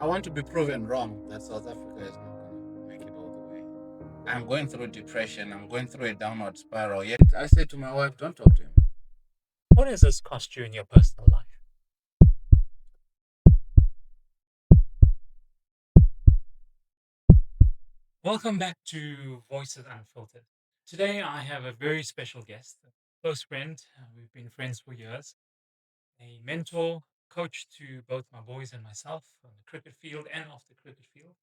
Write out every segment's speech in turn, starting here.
I want to be proven wrong that South Africa is not going to make it all the way. I'm going through depression. I'm going through a downward spiral. Yet I say to my wife, don't talk to him. What has this cost you in your personal life? Welcome back to Voices Unfiltered. Today I have a very special guest, a close friend. We've been friends for years, a mentor, coach to both my boys and myself on the cricket field and off the cricket field,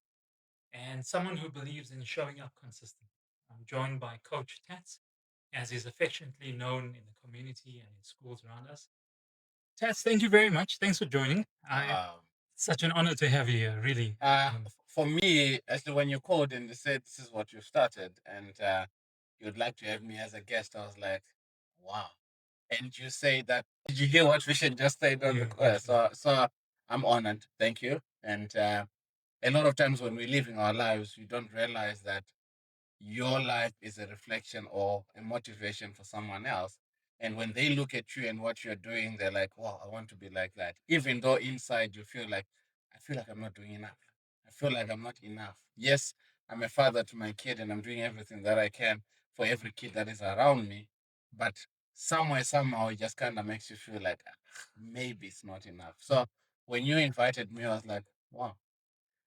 and someone who believes in showing up consistently. I'm joined by Coach Tats, as is affectionately known in the community and in schools around us. Tats, thank you very much. Thanks for joining. Um, Such an honor to have you here, really. for me, actually, when you called and they said this is what you started and you'd like to have me as a guest, I was like, wow. And you say that, did you hear what Vision just said on the Yeah, so I'm honored. Thank you. And a lot of times when we're living our lives, we don't realize that your life is a reflection or a motivation for someone else. And when they look at you and what you're doing, they're like, wow, I want to be like that. Even though inside you feel like, I feel like I'm not doing enough. I feel like I'm not enough. Yes, I'm a father to my kid and I'm doing everything that I can for every kid that is around me. But somewhere, somehow, it just kind of makes you feel like, "Ah, maybe it's not enough." So when you invited me, I was like, wow,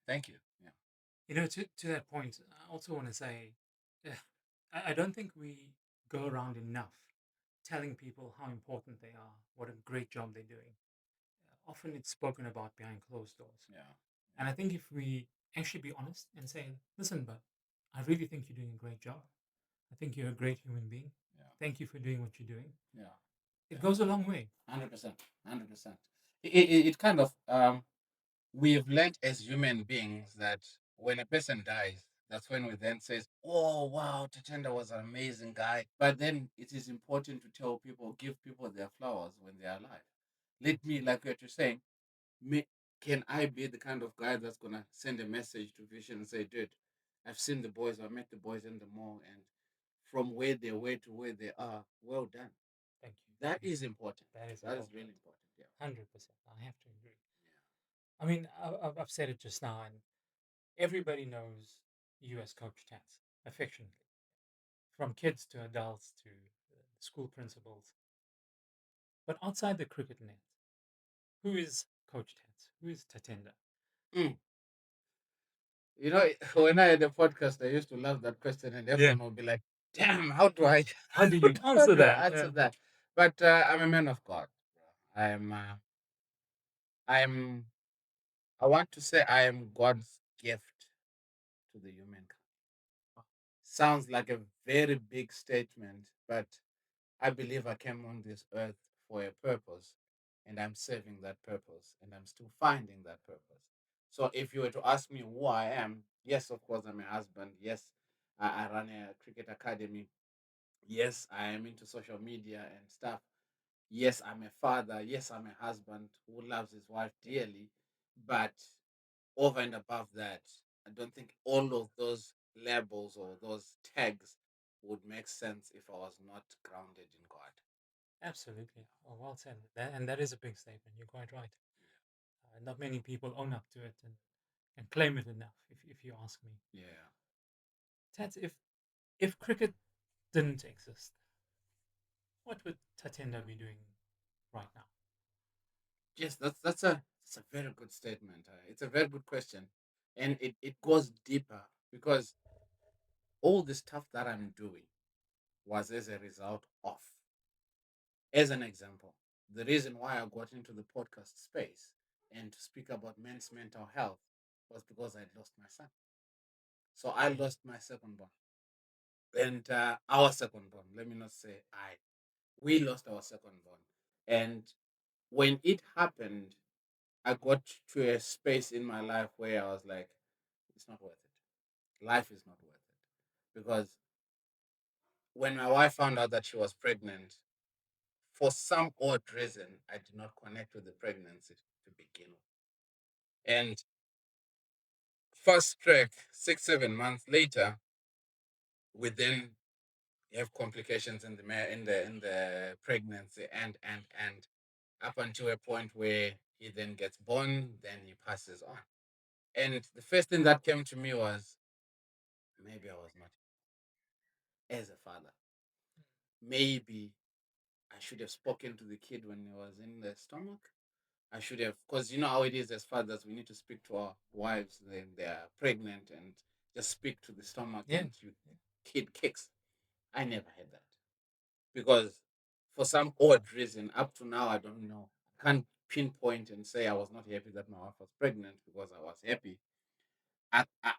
thank you. Yeah. to that point, I also want to say, I don't think we go around enough telling people how important they are, what a great job they're doing. Often it's spoken about behind closed doors. Yeah. And I think if we actually be honest and say, listen, but I really think you're doing a great job. I think you're a great human being. Yeah. Thank you for doing what you're doing. Yeah. It Yeah. goes a long way. 100%. 100%. It kind of, we've learned as human beings that when a person dies, that's when we then says, oh, wow, Tatenda was an amazing guy. But then it is important to tell people, give people their flowers when they are alive. Let me, like what you're saying, me, can I be the kind of guy that's going to send a message to Vision and say, dude, I've seen the boys, I met the boys in the mall, and from where they were to where they are, well done. Thank you. That is important. That is That is important. really important. Yeah. 100%. I have to agree. I mean, I've said it just now, and everybody knows you as Coach Tats, affectionately, from kids to adults to school principals. But outside the cricket net, who is Coach Tats? Who is Tatenda? Mm. You know, when I had a podcast, I used to love that question, and Yeah. everyone would be like, "Damn, how do I, How do you how answer do that? I answer that?" But I'm a man of God. I'm, uh, I'm, I want to say I am God's gift to the humankind. Sounds like a very big statement, but I believe I came on this earth for a purpose, and I'm serving that purpose, and I'm still finding that purpose. So, if you were to ask me who I am, yes, of course, I'm a husband. Yes, I run a cricket academy. Yes, I am into social media and stuff. Yes, I'm a father. Yes, I'm a husband who loves his wife dearly. But over and above that, I don't think all of those labels or those tags would make sense if I was not grounded in God. Absolutely. Well said. And that is a big statement. You're quite right. Not many people own up to it and claim it enough, if you ask me. Yeah. Tats, if cricket didn't exist, what would Tatenda be doing right now? Yes, that's a very good statement. It's a very good question, and it goes deeper because all the stuff that I'm doing was as a result of. As an example, the reason why I got into the podcast space and to speak about men's mental health was because I lost my son. So I lost my second born, and our second born. Let me not say I. We lost our second born, and when it happened, I got to a space in my life where I was like, it's not worth it. Life is not worth it. Because when my wife found out that she was pregnant, for some odd reason, I did not connect with the pregnancy to begin with. And fast track, 6, 7 months later, we then have complications in the in the pregnancy and up until a point where he then gets born, then he passes on. And the first thing that came to me was maybe I was not as a father. Maybe I should have spoken to the kid when he was in the stomach. I should have, because you know how it is as fathers, we need to speak to our wives when they are pregnant and just speak to the stomach Yeah. and you kid kicks. I never had that because for some odd reason, up to now, I don't know. I can't pinpoint and say I was not happy that my wife was pregnant because I was happy.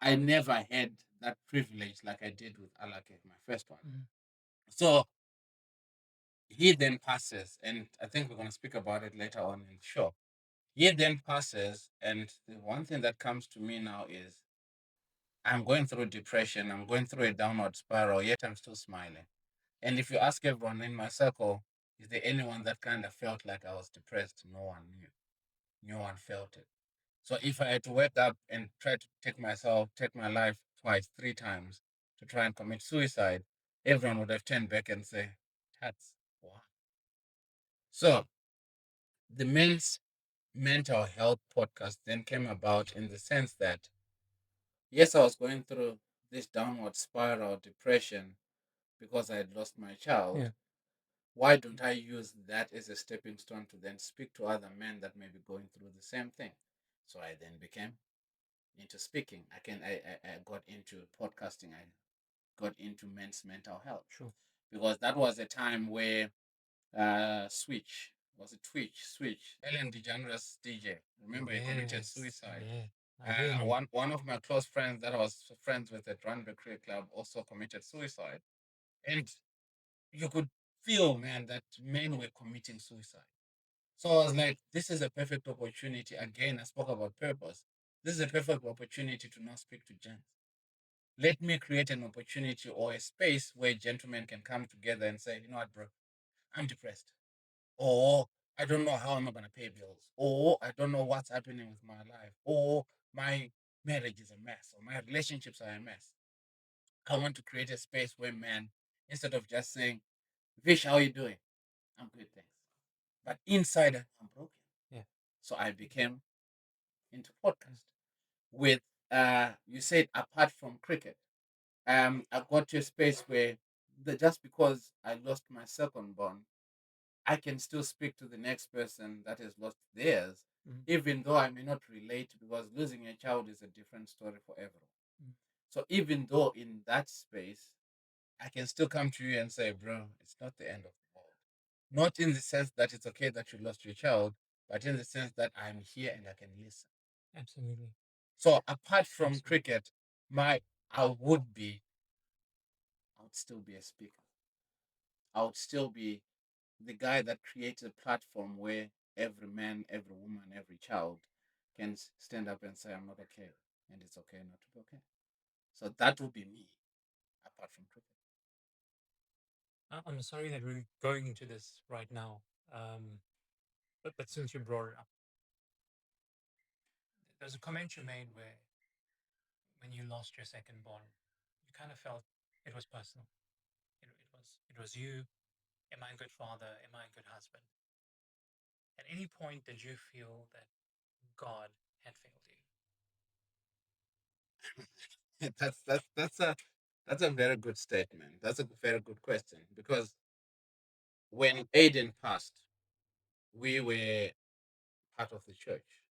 I never had that privilege like I did with Alake, my first one. Mm. So he then passes, and I think we're going to speak about it later on in the show. He then passes, and the one thing that comes to me now is I'm going through depression, I'm going through a downward spiral, yet I'm still smiling. And if you ask everyone in my circle, is there anyone that kind of felt like I was depressed? No one knew. No one felt it. So if I had to wake up and try to take my life twice, three times to try and commit suicide, everyone would have turned back and say, Tats, why? So the men's mental health podcast then came about in the sense that, yes, I was going through this downward spiral depression because I had lost my child. Yeah. Why don't I use that as a stepping stone to then speak to other men that may be going through the same thing? So I then became into speaking. I got into podcasting. I got into men's mental health Sure. because that was a time where Switch was it Switch Ellen DeGeneres DJ. Remember he committed Yes. suicide. Yeah. I do remember. One of my close friends that I was friends with at Randburg Career Club also committed suicide, and you could feel, man, that men were committing suicide. So I was like, this is a perfect opportunity. Again, I spoke about purpose. This is a perfect opportunity to now speak to gents. Let me create an opportunity or a space where gentlemen can come together and say, you know what, bro, I'm depressed. Or I don't know how I'm going to pay bills. Or I don't know what's happening with my life. Or my marriage is a mess. Or my relationships are a mess. I want to create a space where men, instead of just saying, Vish, how are you doing? I'm good, thanks. But inside, I'm broken. Yeah. So I became into podcast with, you said, apart from cricket. I got to a space where just because I lost my second born, I can still speak to the next person that has lost theirs, Mm. even though I may not relate because losing a child is a different story for everyone. Mm. So even though in that space, I can still come to you and say, bro, it's not the end of the world. Not in the sense that it's okay that you lost your child, but in the sense that I'm here and I can listen. Absolutely. So apart from Absolutely. cricket, my I would be, I would still be a speaker. I would still be the guy that creates a platform where every man, every woman, every child can stand up and say, I'm not okay. And it's okay not to be okay. So that would be me, apart from cricket. I'm sorry that we're going into this right now. But since you brought it up, there's a comment you made where when you lost your second born, you kind of felt it was personal. It was you. Am I a good father? Am I a good husband? At any point did you feel that God had failed you? That's a very good statement. That's a very good question because when Aiden passed, we were part of the church,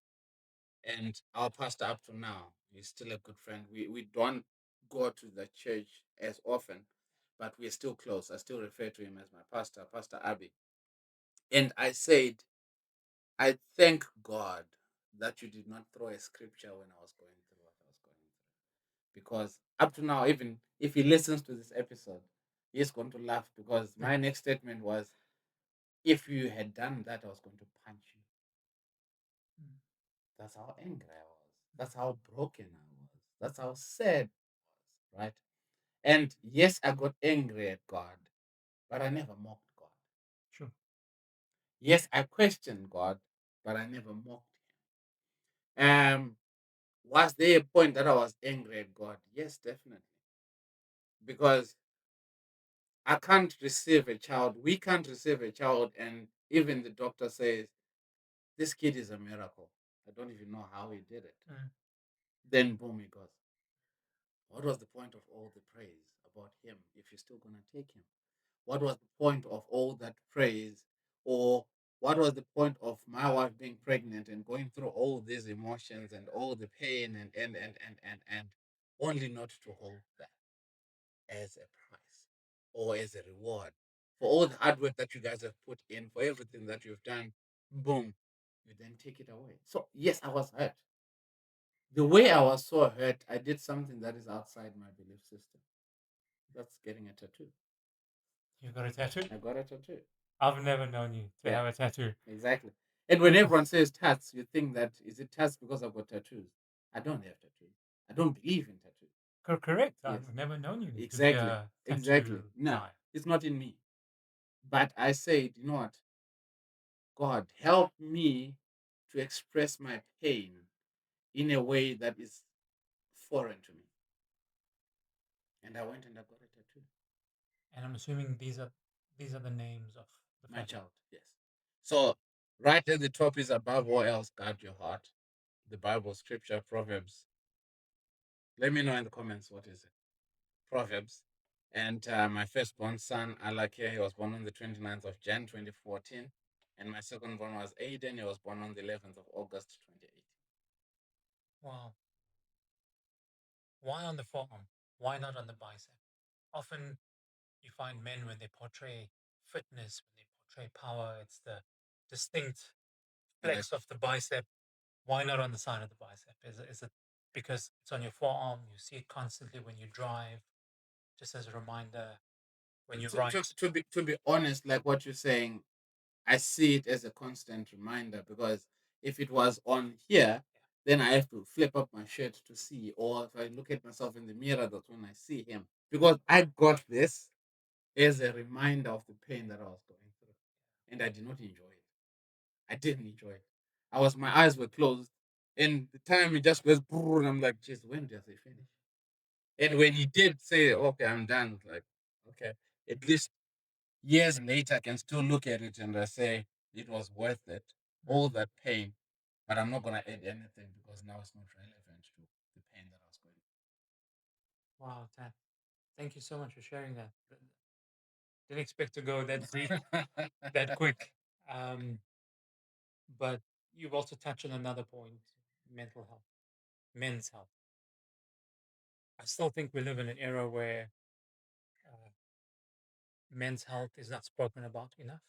and our pastor up to now, he's still a good friend. We don't go to the church as often, but we're still close. I still refer to him as my pastor, Pastor Abby. And I said, I thank God that you did not throw a scripture when I was going through what I was going through. Because up to now, even if he listens to this episode, he's going to laugh because my next statement was, if you had done that, I was going to punch you. Mm. That's how angry I was. That's how broken I was. That's how sad I was, right? And yes, I got angry at God, but I never mocked God. Sure. Yes, I questioned God, but I never mocked him. Was there a point that I was angry at God? Yes, definitely. Because I can't receive a child. We can't receive a child, and even the doctor says, this kid is a miracle. I don't even know how he did it. Mm. Then boom, he goes, what was the point of all the praise about him if you're still going to take him? What was the point of all that praise? Or what was the point of my wife being pregnant and going through all these emotions and all the pain and only not to hold that as a price or as a reward for all the hard work that you guys have put in, for everything that you've done? Boom, you then take it away. So yes, I was hurt. The way I was so hurt, I did something that is outside my belief system. That's getting a tattoo. You got a tattoo? I got a tattoo. I've never known you to Yeah, have a tattoo. exactly. And when everyone says tats, you think that is it tats because I've got tattoos? I don't have tattoos. I don't believe in tattoos. Correct. Yes, I've never known you to be exactly, a exactly. tattoo No, guy. it's not in me. But I said, you know what? God, help me to express my pain in a way that is foreign to me. And I went and I got a tattoo. And I'm assuming these are the names of the My family. child, yes. So right at the top is above all else, guard your heart. The Bible scripture, Proverbs. Let me know in the comments what is it. Proverbs. And my firstborn son, Alakir, he was born on the 29th of Jan 2014. And my second born was Aiden. He was born on the 11th of August 2018. Wow. Why on the forearm? Why not on the bicep? Often you find men when they portray fitness, when they portray power, it's the distinct Like, flex of the bicep. Why not on the side of the bicep? Is it because it's on your forearm? You see it constantly when you drive, just as a reminder when you write. to be honest, like what you're saying, I see it as a constant reminder because if it was on here, then I have to flip up my shirt to see, or if I look at myself in the mirror, that's when I see him. Because I got this as a reminder of the pain that I was going through, and I did not enjoy it. I didn't enjoy it. My eyes were closed, and the time it just goes, brrr, and I'm like, jeez, when does it finish? And when he did say, okay, I'm done, like, okay, at least years later, I can still look at it and I say it was worth it, all that pain. But I'm not gonna add anything because now it's not relevant to the pain that I was going Wow, Tat, thank you so much for sharing that. Didn't expect to go that deep, through. that quick. Um, but you've also touched on another point: mental health, men's health. I still think we live in an era where uh, men's health is not spoken about enough.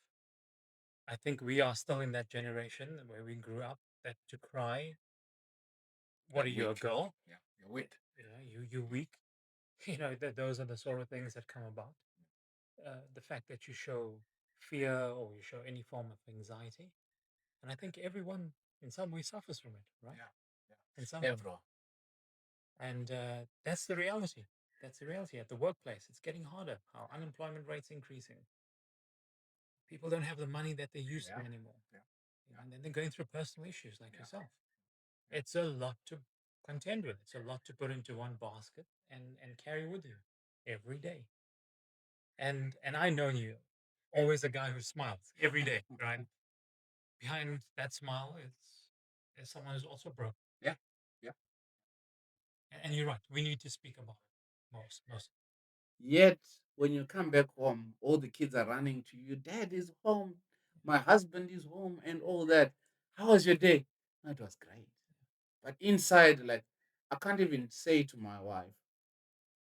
I think we are still in that generation where we grew up that to cry, what You're are you, a weak. girl? Yeah, you're weak. You weak. That those are the sort of things that come about. The fact that you show fear or you show any form of anxiety, and I think everyone in some way suffers from it, right? Yeah, In some yeah. way, Everyone. and that's the reality. That's the reality at the workplace. It's getting harder. Our unemployment rate's increasing. People don't have the money that they used Yeah, to anymore. yeah, yeah, And then they're going through personal issues like yeah, yourself. yeah. It's a lot to contend with. It's a lot to put into one basket and carry with you every day. And I know you, always a guy who smiles every day, right? Behind that smile is someone who's also broke. Yeah, yeah. And you're right. We need to speak about it most. Yet when you come back home, all the kids are running to you. Dad is home. My husband is home, and all that. How was your day? "No, it was great." But inside, like, I can't even say to my wife.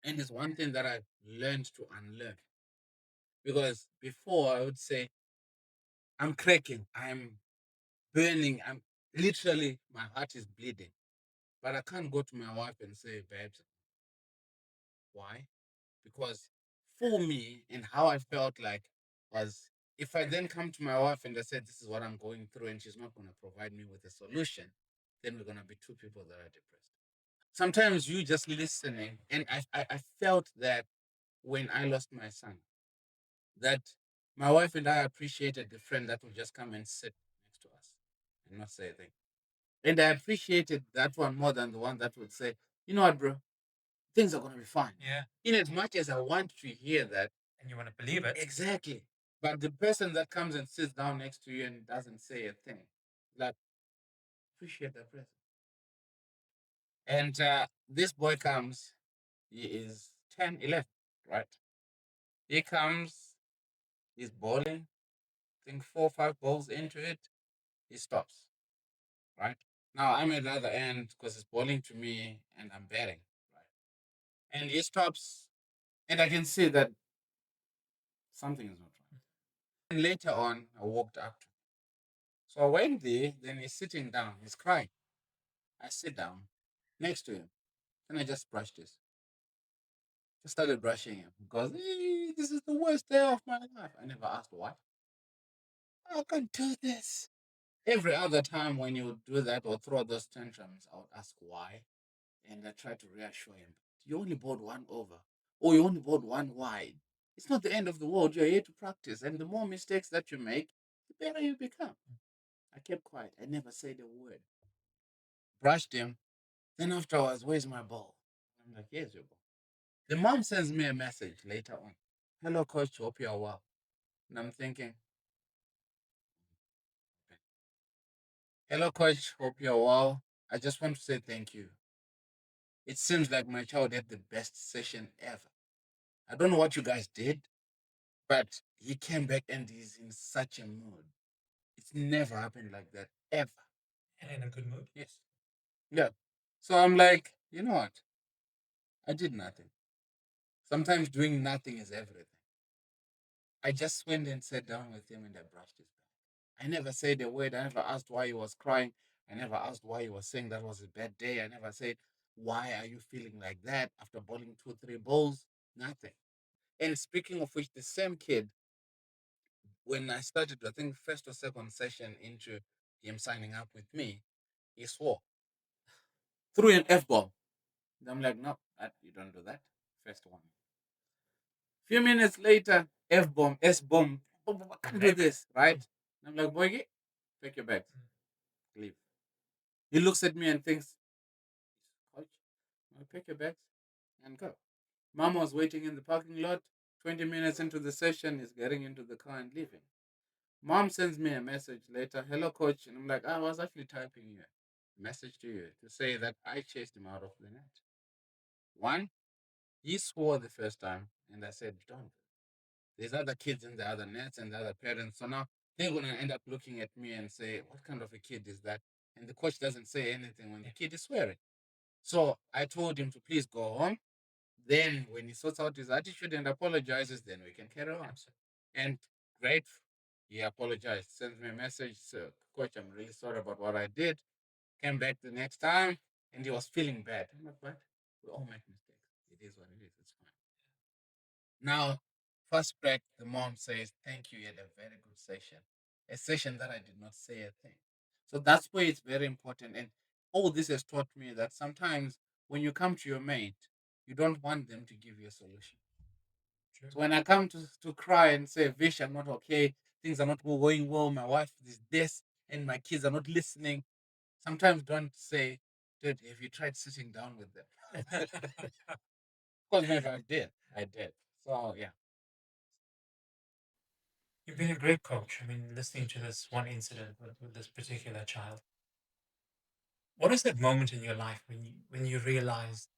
And it's one thing that I've learned to unlearn. Because before I would say, I'm cracking, I'm burning, I'm literally, my heart is bleeding. But I can't go to my wife and say, babes, why? Because for me and how I felt like was if I then come to my wife and I said, this is what I'm going through, and she's not going to provide me with a solution, then we're going to be two people that are depressed. Sometimes you just listening, and I felt that when I lost my son, that my wife and I appreciated the friend that would just come and sit next to us and not say a thing. And I appreciated that one more than the one that would say, you know what, bro, things are going to be fine. Yeah. In as much as I want to hear that, And you want to believe it. exactly. But the person that comes and sits down next to you and doesn't say a thing, like, appreciate that person. And this boy comes, he is 10, 11, right? He comes, he's bowling, I think 4 or 5 balls into it, he stops, right? Now I'm at the other end because it's bowling to me and I'm batting, right? And he stops, and I can see that something is not right. And later on, I walked up to him. So I went there, then he's sitting down, he's crying. I sit down next to him, and I just brushed this. Just started brushing him because this is the worst day of my life. I never asked why. I can't do this. Every other time when you would do that or throw those tantrums, I would ask why. And I try to reassure him. You only bought one over, or you only bought one wide. It's not the end of the world. You're here to practice. And the more mistakes that you make, the better you become. I kept quiet. I never said a word. Brushed him. Then afterwards, where's my ball? I'm like, here's your ball. The mom sends me a message later on. Hello, coach. Hope you're well. And I'm thinking, hello, coach. Hope you're well. I just want to say thank you. It seems like my child had the best session ever. I don't know what you guys did, but he came back and he's in such a mood. It's never happened like that, ever. And in a good mood. Yes. Yeah. So I'm like, you know what? I did nothing. Sometimes doing nothing is everything. I just went and sat down with him and I brushed his back. I never said a word. I never asked why he was crying. I never asked why he was saying that was a bad day. I never said, why are you feeling like that after bowling 2, 3 balls? Nothing. And speaking of which, the same kid, when I started, I think first or second session into him signing up with me, he swore. Threw an F bomb. I'm like, no, you don't do that. First one. Few minutes later, F bomb, S bomb. I can't do this, right? I'm like, boy, take your bags, leave. He looks at me and thinks, coach, pick your bags and go. Mom was waiting in the parking lot. 20 minutes into the session, is getting into the car and leaving. Mom sends me a message later. Hello, coach. And I'm like, I was actually typing you a message to you to say that I chased him out of the net. One, he swore the first time, and I said, don't. There's other kids in the other nets and the other parents. So now they're going to end up looking at me and say, what kind of a kid is that? And the coach doesn't say anything when the kid is swearing. So I told him to please go home. Then, when he sorts out his attitude and apologizes, then we can carry on. And great, he apologized, sends me a message. So, coach, I'm really sorry about what I did. Came back the next time, and he was feeling bad. I'm like, but we all make mistakes. It is what it is. It's fine. Now, first break, the mom says, thank you. You had a very good session. A session that I did not say a thing. So that's where it's very important. And all this has taught me that sometimes when you come to your mate, you don't want them to give you a solution. True. So when I come to cry and say, Vish, I'm not okay, things are not going well, my wife is this, and my kids are not listening, sometimes don't say, dude, have you tried sitting down with them? Because maybe I did. I did. So, yeah. You've been a great coach. I mean, listening to this one incident with this particular child. What is that moment in your life when you realize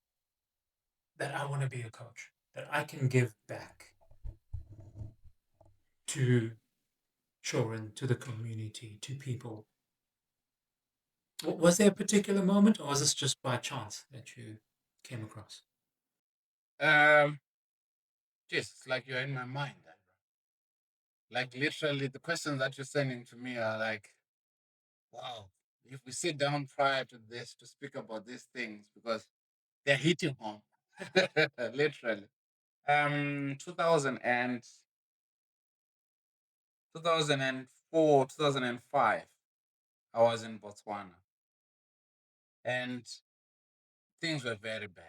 that I want to be a coach, that I can give back to children, to the community, to people? Was there a particular moment, or was this just by chance that you came across? Um, just it's like you're in my mind. Like literally, the questions that you're sending to me are like, wow. If we sit down prior to this to speak about these things, because they're hitting home, literally. 2000 and 2004, 2005, I was in Botswana, and things were very bad.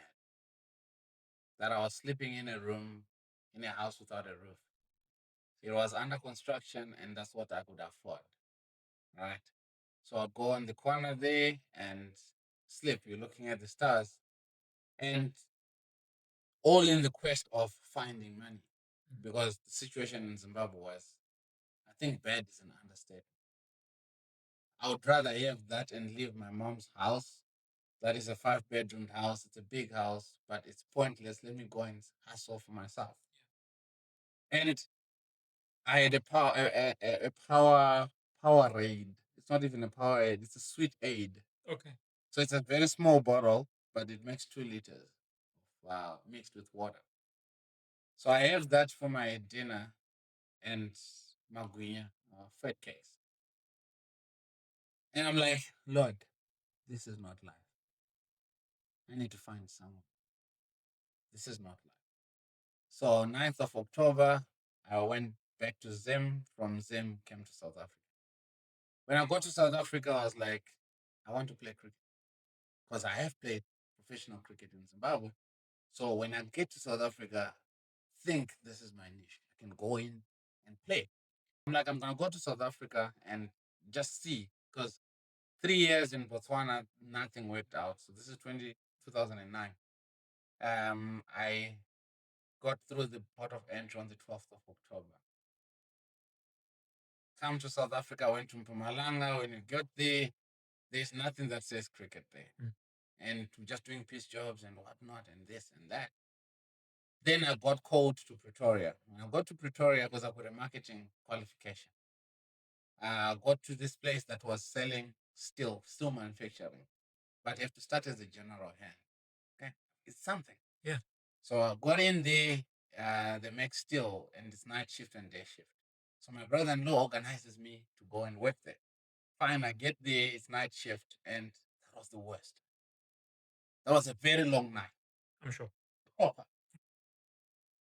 That I was sleeping in a room in a house without a roof. It was under construction, and that's what I could afford, right? So I'd go on the corner there and sleep. You're looking at the stars, and all in the quest of finding money, because the situation in Zimbabwe was, I think, bad is an understatement. I would rather have that and leave my mom's house That is a 5 bedroom house. It's a big house, but it's pointless. Let me go and hustle for myself. And I had a power aid. It's not even a power aid. It's a sweet aid. Okay. So it's a very small bottle, but it makes 2 liters. Wow, mixed with water. So I have that for my dinner and magunya, fat cakes. And I'm like, Lord, this is not life. I need to find someone. This is not life. So 9th of October, I went back to Zim. From Zim, came to South Africa. When I got to South Africa, I was like, I want to play cricket because I have played professional cricket in Zimbabwe. So when I get to South Africa, think this is my niche. I can go in and play. I'm like, I'm gonna go to South Africa and just see because 3 years in Botswana, nothing worked out. So this is 2009. I got through the port of entry on the 12th of October. Come to South Africa, went to Mpumalanga. When you get there, there's nothing that says cricket there. And we're just doing piece jobs and whatnot and this and that. Then I got called to Pretoria. When I got to Pretoria, because I got a marketing qualification, I got to this place that was selling still manufacturing, but you have to start as a general hand. Okay, it's something. Yeah. So I got in there. They make steel, and it's night shift and day shift. So my brother-in-law organizes me to go and work there. Fine, I get there. It's night shift, and that was the worst. That was a very long night. I'm sure. Proper.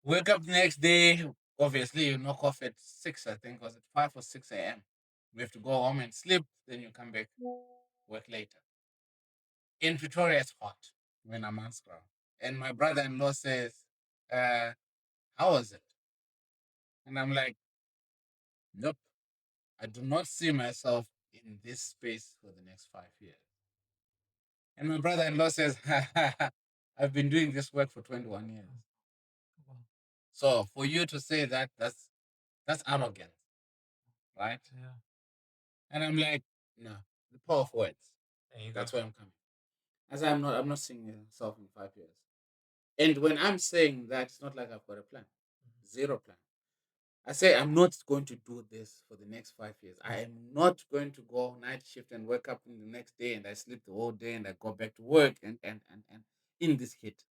Wake up the next day. Obviously, you knock off at 6, I think, was it 5 or 6 a.m. We have to go home and sleep. Then you come back, work later. In Pretoria, it's hot when I'm on scrum. And my brother-in-law says, uh, how was it? And I'm like, nope, I do not see myself in this space for the next 5 years. And my brother-in-law says, I've been doing this work for 21 years. Wow. So for you to say that, that's arrogant, right? Yeah. And I'm like, no, the power of words. There you That's go. why I'm coming. As I'm not seeing myself in 5 years. And when I'm saying that, it's not like I've got a plan. Zero plan. I say I'm not going to do this for the next 5 years. I am not going to go night shift and wake up in the next day and I sleep the whole day and I go back to work and in this heat.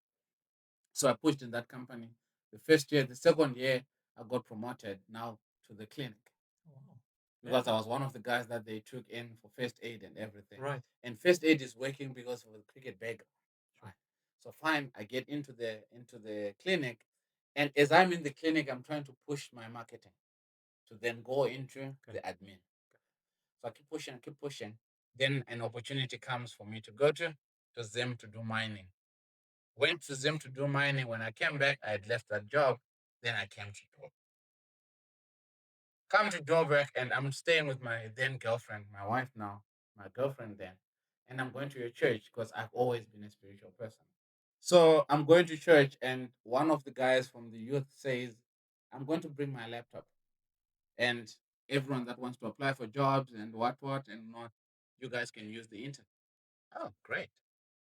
So I pushed in that company. The first year, the second year, I got promoted now to the clinic Wow. because I was one of the guys that they took in for first aid and everything. Right. And first aid is working because of the cricket background. Right. So fine, I get into the clinic, and as I'm in the clinic, I'm trying to push my marketing to then go into the admin. So I keep pushing. Then an opportunity comes for me to go to Zim to do mining. Went to Zim to do mining. When I came back, I had left that job. Then I came to Joburg. Come to Joburg, and I'm staying with my then girlfriend, my wife now, my girlfriend then. And I'm going to your church because I've always been a spiritual person. So I'm going to church, and one of the guys from the youth says, I'm going to bring my laptop. And everyone that wants to apply for jobs and what, and not, you guys can use the internet. Oh, great.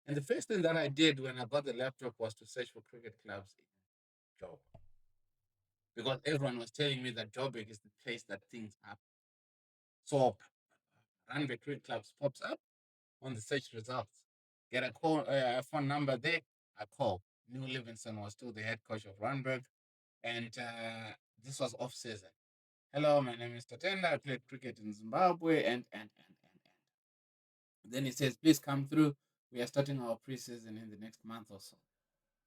And the first thing that I did when I got the laptop was to search for cricket clubs in Joburg. Because everyone was telling me that Joburg is the place that things happen. So Randburg Cricket Clubs pops up on the search results. Get a phone number there. I call. New Livingston was still the head coach of Randburg. And this was off season. Hello, my name is Tatenda. I played cricket in Zimbabwe. And then he says, please come through. We are starting our preseason in the next month or so.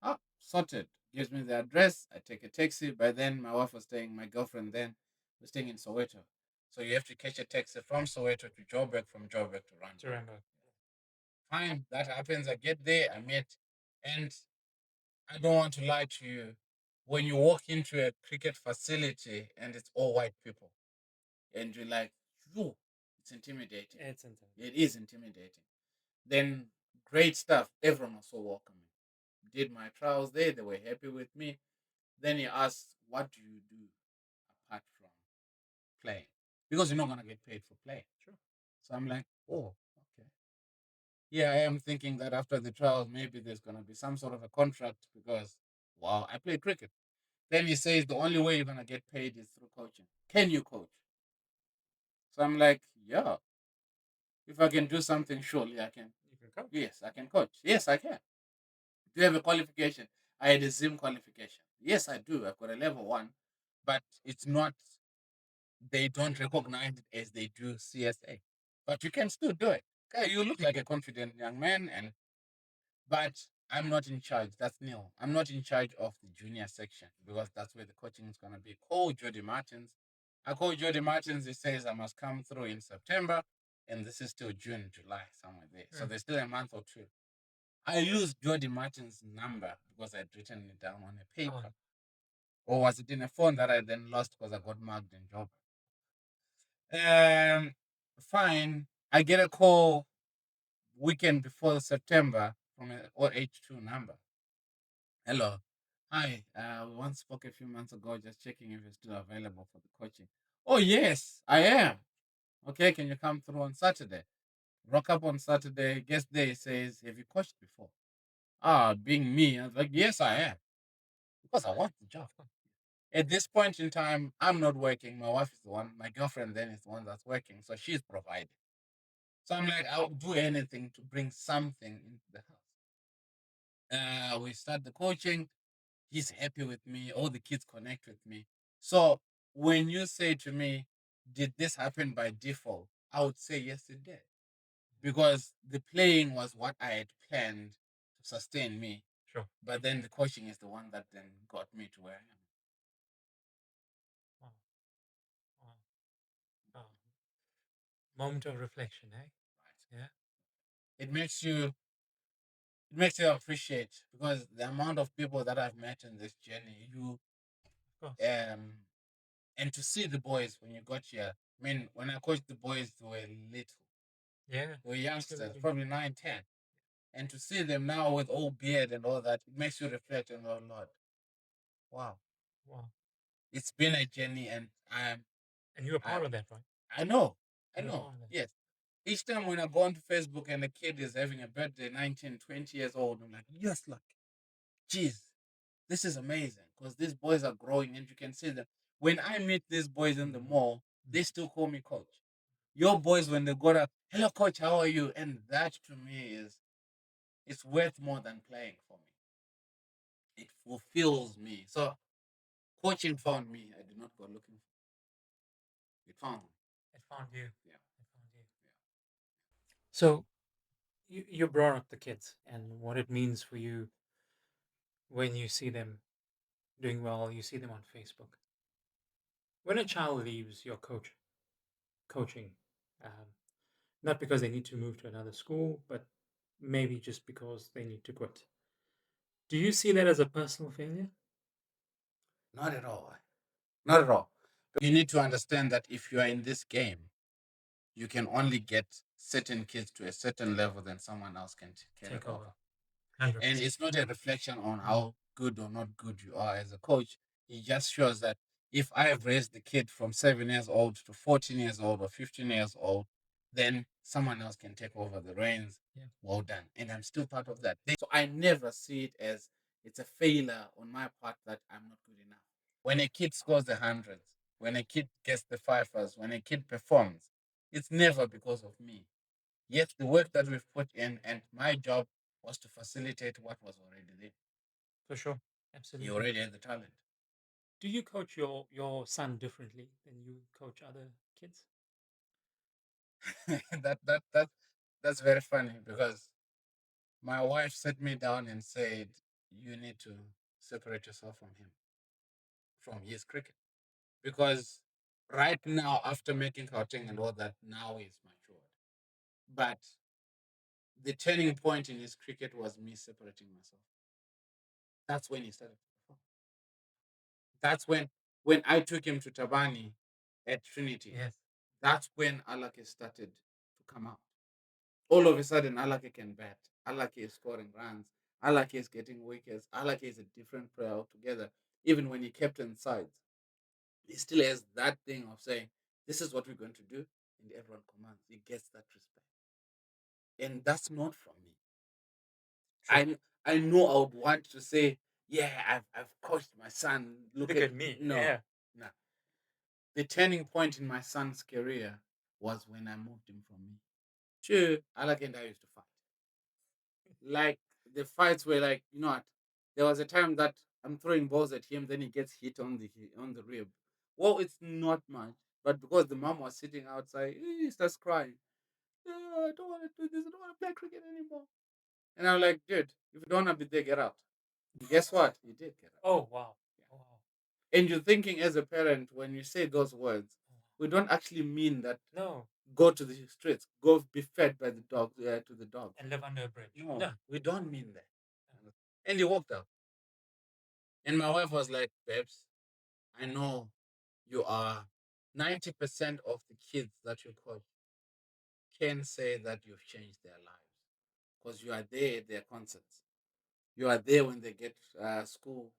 Ah, sorted. Gives me the address. I take a taxi. By then, my wife was staying, my girlfriend then was staying in Soweto. So you have to catch a taxi from Soweto to Joburg, from Joburg to Randburg. Fine, that happens. I get there, I meet, and I don't want to lie to you. When you walk into a cricket facility and it's all white people, and you're like, "Phew, it's intimidating." It's intense. It is intimidating. Then great stuff. Everyone was so welcoming. Did my trials there. They were happy with me. Then he asked, "What do you do apart from playing?" Because you're not gonna get paid for playing. Sure. So I'm like, "Oh, okay." here I am thinking that after the trials, maybe there's going to be some sort of a contract because, wow, I play cricket. Then he says the only way you're going to get paid is through coaching. Can you coach? So I'm like, yeah, if I can do something, surely I can. You can coach. Yes, I can coach. Yes, I can. Do you have a qualification? I had a Zim qualification. Yes, I do. I've got a level one, but it's not, they don't recognize it as they do CSA. But you can still do it. Okay, you look like a confident young man, and but I'm not in charge. That's Neil. I'm not in charge of the junior section because that's where the coaching is gonna be. Call Jody Martins. I call Jody Martins. He says I must come through in September, and this is still June, July, somewhere there. So Mm. there's still a month or two. I used Jody Martin's number because I'd written it down on a Oh, paper. Or was it in a phone that I then lost because I got mugged in job? Um, fine. I get a call weekend before September from an OH2 number. Hello. Hi. We once spoke a few months ago, just checking if you're still available for the coaching. Oh, yes, I am. Okay, can you come through on Saturday? Rock up on Saturday. Guest day says, have you coached before? Ah, being me, I was like, yes, I am. Because I want the job. of course. At this point in time, I'm not working. My wife is the one, my girlfriend then is the one that's working. So she's providing. So I'm like, I'll do anything to bring something into the house. We start the coaching. He's happy with me. All the kids connect with me. So when you say to me, did this happen by default? I would say yes, it did. Because the playing was what I had planned to sustain me. Sure. But then the coaching is the one that then got me to where I am. Wow. Wow. Wow. Moment of reflection, eh? Right. Yeah. It makes you it makes you appreciate because the amount of people that I've met in this journey, you Of course. um and to see the boys when you got here. I mean, when I coached the boys, they were little, Yeah. they were youngsters, Absolutely. probably 9, 10. And to see them now with all beard and all that, it makes you reflect on, oh Lord, wow, Wow. it's been a journey, and And you're a I, part of that, right? I know, I You're a know, part of that. yes. Each time when I go onto Facebook and a kid is having a birthday, 19, 20 years old, I'm like, yes, look, geez, this is amazing because these boys are growing and you can see them. When I meet these boys in the mall, they still call me coach. Your boys, when they go up, hello, coach, how are you? And that to me is, it's worth more than playing for me. It fulfills me. So coaching found me. I did not go looking for it. It found me. It found you. Yeah. It found you. Yeah. So you brought up the kids and what it means for you when you see them doing well, you see them on Facebook. When a child leaves your coaching, um, not because they need to move to another school, but maybe just because they need to quit. Do you see that as a personal failure? Not at all. Not at all. You need to understand that if you are in this game, you can only get certain kids to a certain level, then someone else can carry Take over. over. And 100%. it's not a reflection on how good or not good you are as a coach. It just shows that if I have raised the kid from 7 years old to 14 years old or 15 years old, then someone else can take over the reins. Yeah, Well done. And I'm still part of that. So I never see it as it's a failure on my part that I'm not good enough. When a kid scores the hundreds, when a kid gets the fifers, when a kid performs, it's never because of me. Yes, the work that we've put in, and my job was to facilitate what was already there. for sure. He Absolutely. already had the talent. Do you coach your son differently than you coach other kids? that that's very funny because my wife sat me down and said, "You need to separate yourself from him, from his cricket, because right now, after making coaching and all that, now he's matured. But the turning point in his cricket was me separating myself. That's when he started to perform. That's when I took him to Tabani at Trinity. Yes. That's when Alake started to come out. All of a sudden, Alake can bat. Alake is scoring runs. Alake is getting wickets. Alake is a different player altogether. Even when he captains sides, he still has that thing of saying, "This is what we're going to do," and everyone commands. He gets that respect. And that's not from me. True. I know I would want to say, yeah, I've coached my son. Look Look at at me. no, Yeah. no. The turning point in my son's career was when I moved him from me. Sure, Alec and I used to fight. Like the fights were like, you know what? There was a time that I'm throwing balls at him, then he gets hit on the rib. Well, it's not much, but because the mom was sitting outside, he starts crying. "Oh, I don't want to do this. I don't want to play cricket anymore." And I'm like, dude, if you don't want to be there, get out. And guess what? He did get out. Oh wow. Yeah. Oh, wow. And you're thinking as a parent, when you say those words, Oh, wow. we don't actually mean that No. go to the streets, go be fed by the dogs to the dogs. And live under a bridge. No, No. we don't mean that. And he walked out. And my wife was like, babes, I know you are 90% of the kids that you coach can say that you've changed their lives because you are there at their concerts. You are there when they get school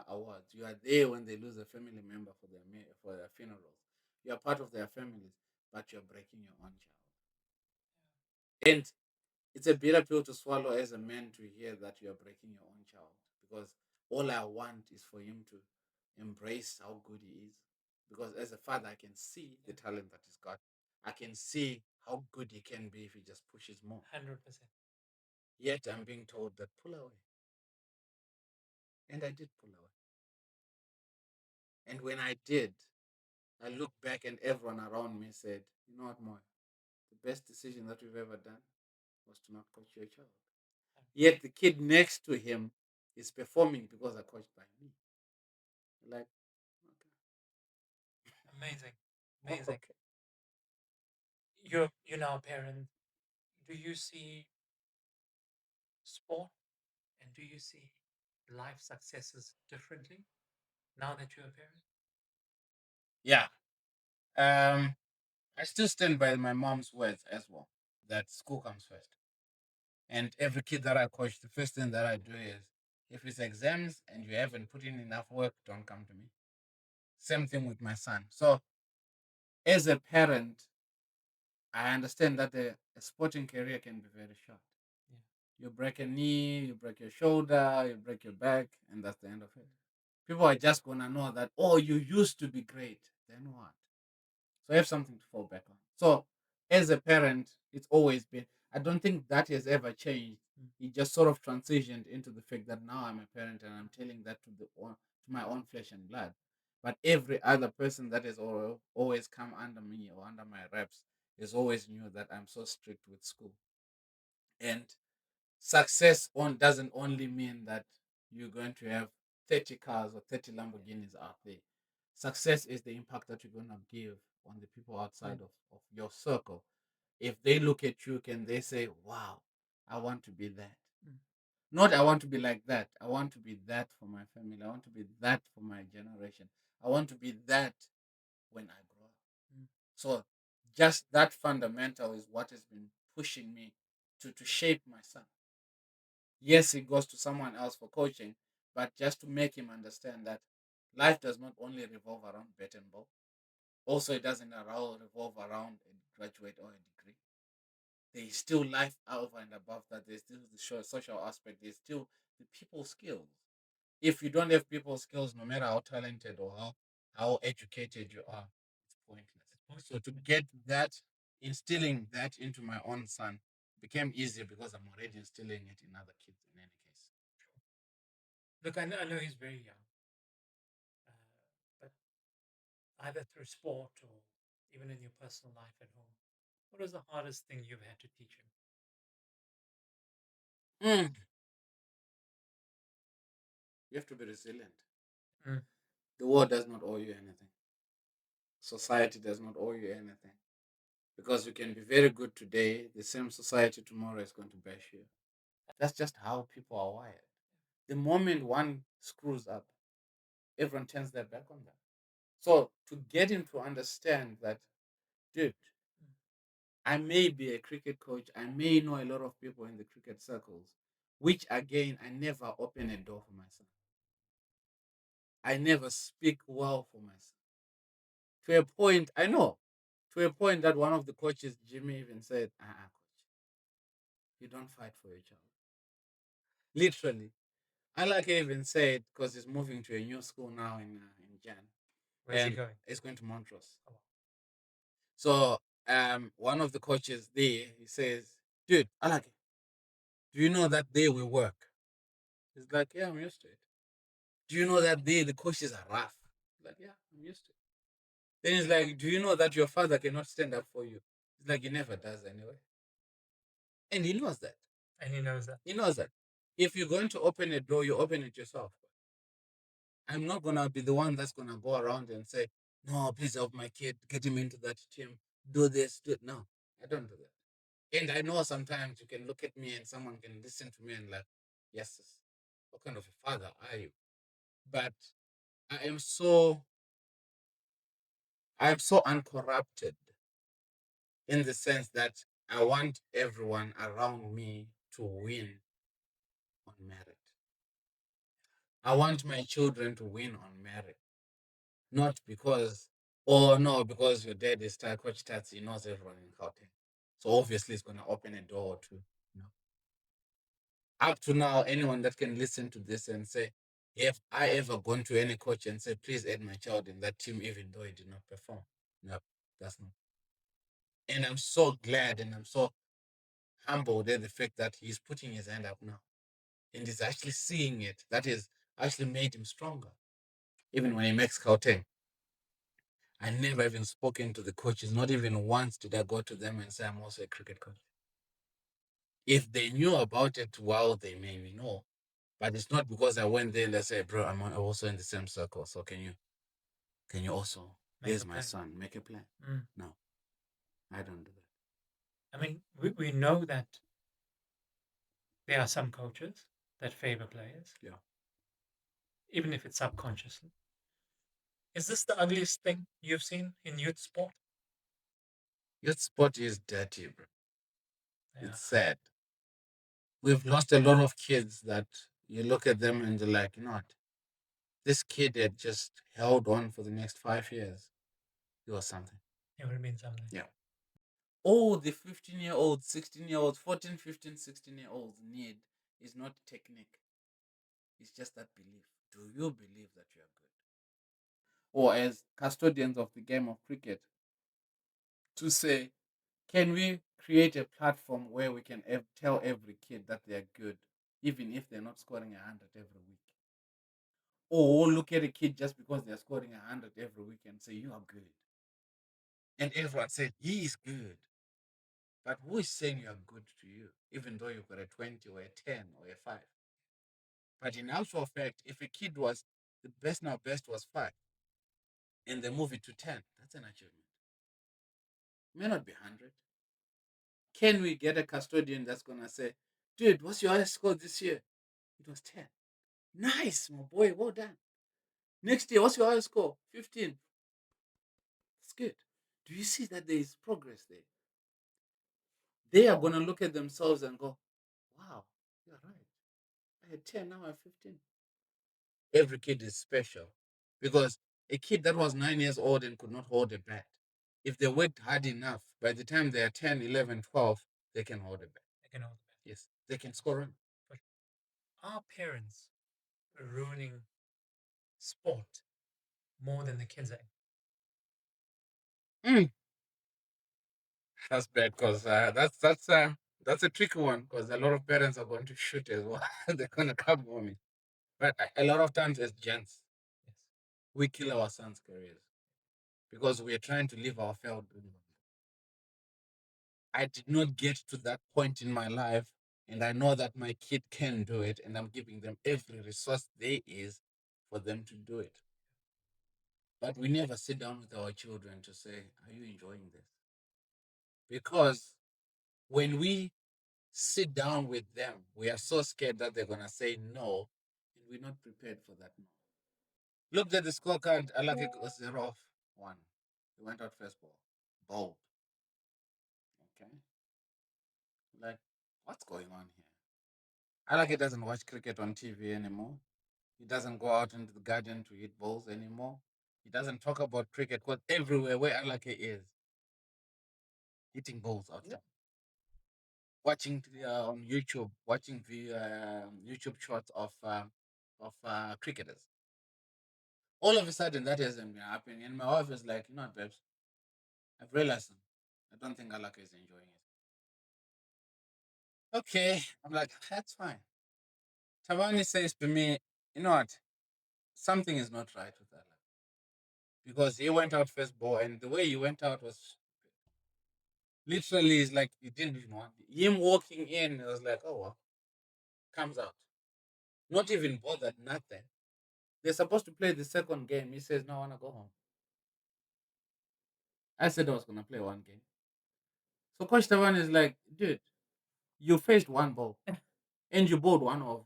awards. You are there when they lose a family member for their funerals. You are part of their families, but you're breaking your own child. And it's a bitter pill to swallow as a man to hear that you are breaking your own child because all I want is for him to embrace how good he is. Because as a father, I can see the talent that he's got. I can see how good he can be if he just pushes more. 100%. Yet I'm being told that pull away. And I did pull away. And when I did, I looked back and everyone around me said, you know what, Moy? The best decision that we've ever done was to not coach your child. Yet the kid next to him is performing because I coached by me. Like, Amazing. okay. Amazing. Okay. You're now a parent. Do you see sport and do you see life successes differently now that you're a parent? Yeah. Um, I still stand by my mom's words as well that school comes first. And every kid that I coach, the first thing that I do is if it's exams and you haven't put in enough work, don't come to me. Same thing with my son. So, as a parent, I understand that a sporting career can be very short. Yeah. You break a knee, you break your shoulder, you break your back, and that's the end of it. People are just gonna know that, oh, you used to be great. Then what? So I have something to fall back on. So as a parent, it's always been. I don't think that has ever changed. Mm. It just sort of transitioned into the fact that now I'm a parent and I'm telling that to my own flesh and blood. But every other person that has always come under me or under my reps has always knew that I'm so strict with school. And success on doesn't only mean that you're going to have 30 cars or 30 Lamborghinis out there. Success is the impact that you're going to give on the people outside Mm. of your circle. If they look at you, can they say, wow, I want to be that? Mm. Not I want to be like that. I want to be that for my family. I want to be that for my generation. I want to be that when I grow up. Mm. So just that fundamental is what has been pushing me to shape my son. Yes, he goes to someone else for coaching, but just to make him understand that life does not only revolve around bat and ball. Also, it doesn't revolve around a graduate or a degree. There is still life over and above that. There's still the social aspect. There's still the people skills. If you don't have people skills, no matter how talented or how educated you are, it's pointless. So to get that, instilling that into my own son became easier because I'm already instilling it in other kids in any case. Look, I know he's very young, uh, but either through sport or even in your personal life at home, what is the hardest thing you've had to teach him? Mm. You have to be resilient. Mm. The world does not owe you anything. Society does not owe you anything. Because you can be very good today, the same society tomorrow is going to bash you. That's just how people are wired. The moment one screws up, everyone turns their back on them. So to get him to understand that, dude, I may be a cricket coach, I may know a lot of people in the cricket circles, which again, I never open a door for myself. I never speak well for myself. To a point, I know, to a point that one of the coaches, Jimmy, even said, coach, You don't fight for your child. Literally. I like even said because he's moving to a new school now in Jan, Where's he and going? it's going to Montrose. Oh, So one of the coaches there, he says, "Dude, I like it. Do you know that day we work?" He's like, "Yeah, I'm used to it." "Do you know that day the coaches are rough?" Like, "Yeah, I'm used to it." Then he's like, "Do you know that your father cannot stand up for you?" He's like, "He never does anyway," and he knows that. and he knows that. He knows that. If you're going to open a door, you open it yourself. I'm not gonna be the one that's gonna go around and say, "No, please help my kid, get him into that team, do this, do it." No, I don't do that. And I know sometimes you can look at me and someone can listen to me and like, "Yes, sis, what kind of a father are you?" But I am so I am so uncorrupted in the sense that I want everyone around me to win on merit. I want my children to win on merit, not because, oh no, because your dad is Coach Tats, he knows everyone in Gauteng. So obviously it's going to open a door or two. You know, up to now, anyone that can listen to this and say, if I ever gone to any coach and say, please add my child in that team, even though he did not perform, no, that's not. And I'm so glad and I'm so humbled at the fact that he's putting his hand up now and he's actually seeing it. That is actually made him stronger. Even when he makes Gauteng, I never even spoken to the coaches. Not even once did I go to them and say, I'm also a cricket coach. If they knew about it, well, they maybe know. But it's not because I went there and they say, bro, I'm also in the same circle. So can you also, Make a there's my plan. son, make a plan? Mm. No, I don't do that. I mean, we know that there are some coaches that favor players, Yeah. even if it's subconsciously. Is this the ugliest thing you've seen in youth sport? Your sport is dirty, bro. Yeah, It's sad. We've lost a lot of kids that you look at them and you're like, you know what? This kid had just held on for the next 5 years. He was something. it would mean something. Yeah. All the 15-year-olds, 16-year-olds, 14, 15, 16-year-olds need is not technique. It's just that belief. Do you believe that you are good? Or as custodians of the game of cricket, to say, can we create a platform where we can tell every kid that they are good, even if they're not scoring 100 every week? Or look at a kid just because they're scoring 100 every week and say, you are good. And everyone said, he is good. But who is saying you are good to you, even though you've got a 20 or a 10 or a 5? But in actual fact, if a kid was the best now best was 5 and they move it to 10, that's an achievement. It may not be 100. Can we get a custodian that's going to say, dude, what's your highest score this year? It was 10. Nice, my boy. Well done. Next year, what's your highest score? 15. That's good. Do you see that there is progress there? They are going to look at themselves and go, wow, you're right. I had 10, now I have 15. Every kid is special because a kid that was 9 years old and could not hold a bat, if they worked hard enough, by the time they are 10, 11, 12, they can hold a bat. I can hold the best. Yes, they can score run. But are parents ruining sport more than the kids are? Mm, that's bad because that's a tricky one because a lot of parents are going to shoot as well. They're going to come for me. But a lot of times as gents, Yes. we kill our sons' careers because we are trying to live our failed dreams. I did not get to that point in my life, and I know that my kid can do it, and I'm giving them every resource there is for them to do it. But we never sit down with our children to say, are you enjoying this? Because when we sit down with them, we are so scared that they're going to say no, and we're not prepared for that no. Looked at the scorecard, I like it was 0-1. They went out first ball. Bold. Okay. Like, what's going on here? I like it doesn't watch cricket on TV anymore. He doesn't go out into the garden to hit balls anymore. He doesn't talk about cricket because everywhere where Alake is, hitting balls outside. watching on YouTube, watching YouTube shorts of cricketers. All of a sudden, that hasn't been happening, and my wife is like, "You know, what, babes, I've realized something. I don't think Alaka is enjoying it." Okay, I'm like, "That's fine." Tavani says to me, "You know what? Something is not right with Alaka because he went out first ball, and the way he went out was literally is like he didn't even want it. Him walking in. It was like, oh well, comes out, not even bothered, nothing. They're supposed to play the second game. He says, "No, I wanna go home." I said I was gonna play one game. So Coach Tavan is like, "Dude, you faced one ball and you bowled one over.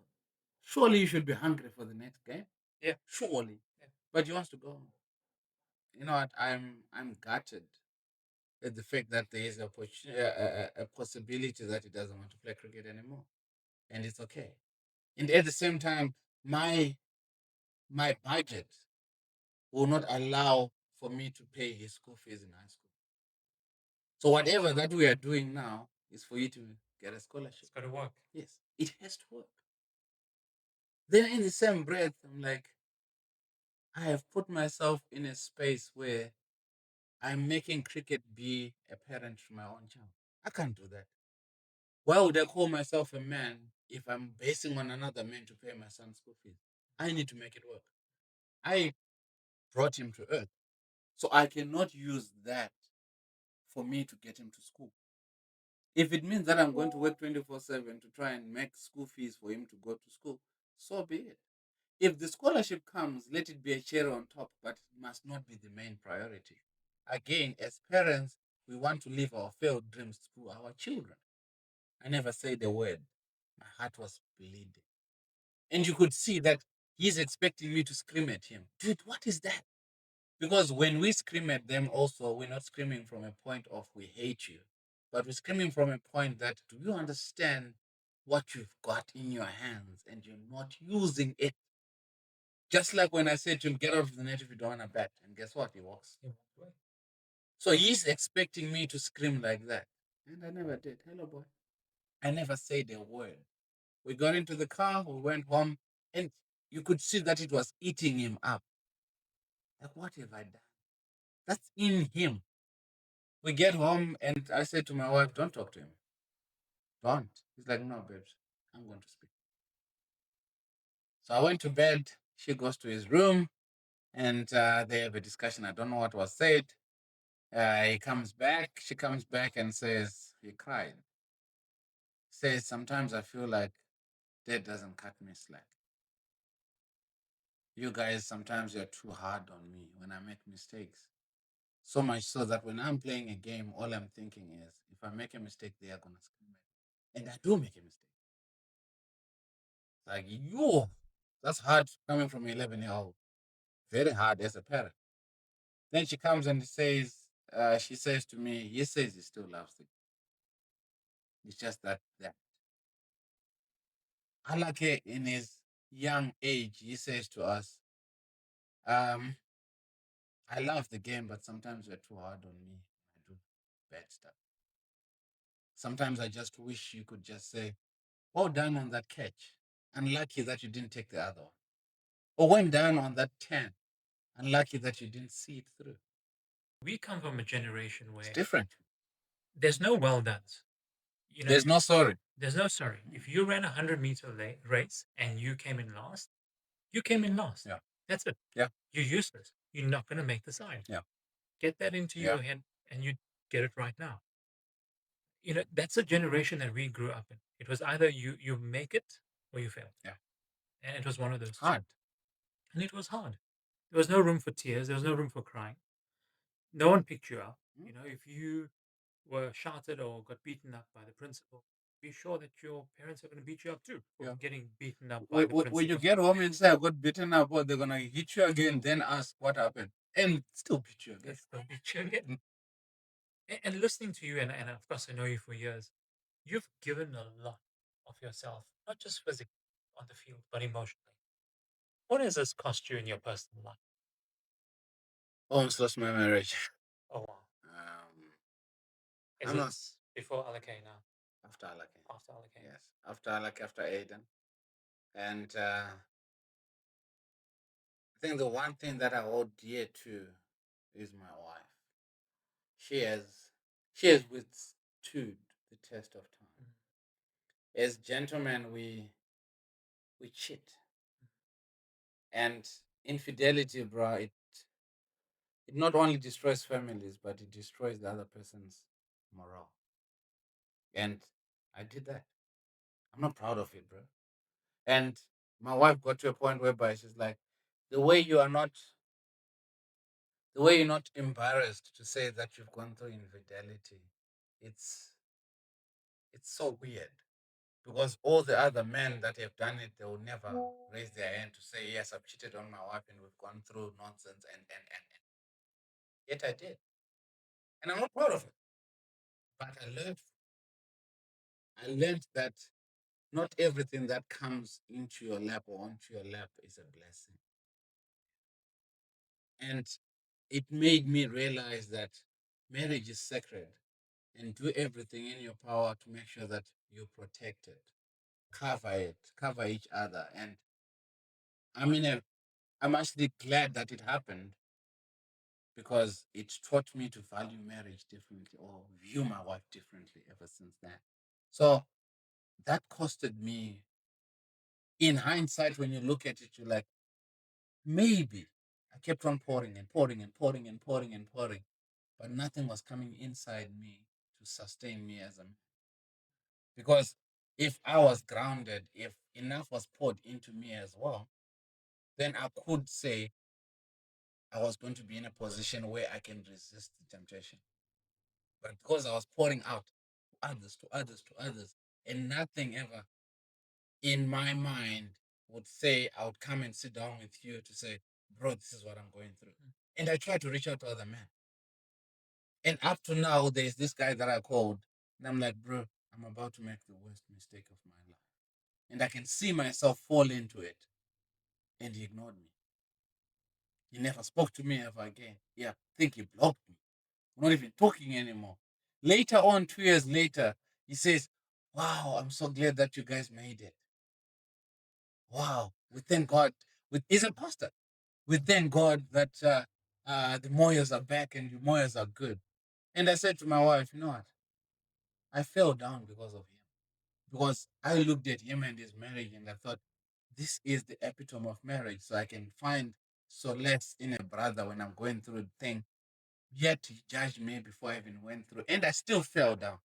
Surely you should be hungry for the next game. Yeah, surely. Yeah. But he wants to go home." You know what? I'm gutted at the fact that there is a possibility that he doesn't want to play cricket anymore, and it's okay. And at the same time, my budget will not allow for me to pay his school fees in high school. So whatever that we are doing now is for you to get a scholarship. It's got to work. Yes, it has to work. Then in the same breath, I'm like, I have put myself in a space where I'm making cricket be a parent to my own child. I can't do that. Why would I call myself a man if I'm basing on another man to pay my son's school fees? I need to make it work. I brought him to earth. So I cannot use that for me to get him to school. If it means that I'm going to work 24/7 to try and make school fees for him to go to school, so be it. If the scholarship comes, let it be a cherry on top, but it must not be the main priority. Again, as parents, we want to live our failed dreams to our children. I never said a word. My heart was bleeding. And you could see that he's expecting me to scream at him. Dude, what is that? Because when we scream at them, also, we're not screaming from a point of we hate you, but we're screaming from a point that do you understand what you've got in your hands and you're not using it? Just like when I said to him, get out of the net if you don't want to bet. And guess what? He walks. He walked away. So he's expecting me to scream like that. And I never did. Hello, boy. I never said a word. We got into the car, we went home, and you could see that it was eating him up. Like, what have I done? That's in him. We get home, and I said to my wife, don't talk to him. Don't. He's like, no, babes, I'm going to speak. So I went to bed. She goes to his room, and they have a discussion. I don't know what was said. He comes back. She comes back and says, he cried. Says, sometimes I feel like dad doesn't cut me slack. You guys, sometimes you're too hard on me when I make mistakes. So much so that when I'm playing a game, all I'm thinking is, if I make a mistake, they are going to scream at me. And I do make a mistake. Like, you, that's hard coming from an 11-year-old. Very hard as a parent. Then she comes and says, she says to me, he says he still loves it. It's just that Alake in his young age, he says to us, um, I love the game, but sometimes you're too hard on me. I do bad stuff. Sometimes I just wish you could just say, well done on that catch. Unlucky that you didn't take the other one. Or went down on that 10. Unlucky that you didn't see it through. We come from a generation It's where different. there's no well done. You know, There's no sorry. there's no sorry. If you ran a 100-meter race and you came in last, you came in last. Yeah. That's it. Yeah. You're useless. You're not going to make the side. Yeah. Get that into Yeah. your head and you get it right now. You know, that's a generation that we grew up in. It was either you make it or you fail. Yeah. And it was one of those two. Hard. And it was hard. There was no room for tears. There was no room for crying. No one picked you up. You know, if you were shouted or got beaten up by the principal, be sure that your parents are going to beat you up too for Yeah. getting beaten up by the When you principal. get home and say I got beaten up, or they're gonna hit you again, then ask what happened, and still beat you again. They still beat you again. And listening to you, and of course I know you for years, you've given a lot of yourself, not just physically on the field, but emotionally. What has this cost you in your personal life? Almost lost my marriage. Oh wow. Um, Is I'm not. this before Alakay now? after Alake. after Alake. Yes, after Alake, after Aiden. And I think the one thing that I hold dear to is my wife. She has she has withstood the test of time. Mm. As gentlemen, we cheat, and infidelity, bro. It not only destroys families, but it destroys the other person's morale. And I did that. I'm not proud of it, bro. And my wife got to a point whereby she's like, the way you are not, the way you're not embarrassed to say that you've gone through infidelity, it's it's so weird because all the other men that have done it, they will never raise their hand to say, yes, I've cheated on my wife and we've gone through nonsense and yet I did, and I'm not proud of it. But I learned that not everything that comes into your lap or onto your lap is a blessing. And it made me realize that marriage is sacred and do everything in your power to make sure that you protect it, cover each other. And I mean, I'm actually glad that it happened because it taught me to value marriage differently or view my wife differently ever since then. So that costed me, in hindsight, when you look at it, you're like, maybe I kept on pouring and pouring and pouring and pouring and pouring, but nothing was coming inside me to sustain me as a man. Because if I was grounded, if enough was poured into me as well, then I could say I was going to be in a position where I can resist the temptation. But because I was pouring out to others, to others, to others, and nothing ever in my mind would say, I would come and sit down with you to say, bro, this is what I'm going through. And I tried to reach out to other men. And up to now, there's this guy that I called, and I'm like, bro, I'm about to make the worst mistake of my life. And I can see myself fall into it. And he ignored me. He never spoke to me ever again. Yeah, I think he blocked me. We're not even talking anymore. Later on, 2 years later, he says, wow, I'm so glad that you guys made it. Wow, we thank God. He's a pastor. We thank God that the Moyas are back and the Moyas are good. And I said to my wife, you know what? I fell down because of him. Because I looked at him and his marriage and I thought, this is the epitome of marriage. So I can find solace in a brother when I'm going through the thing. Yet he judged me before I even went through. And I still fell down.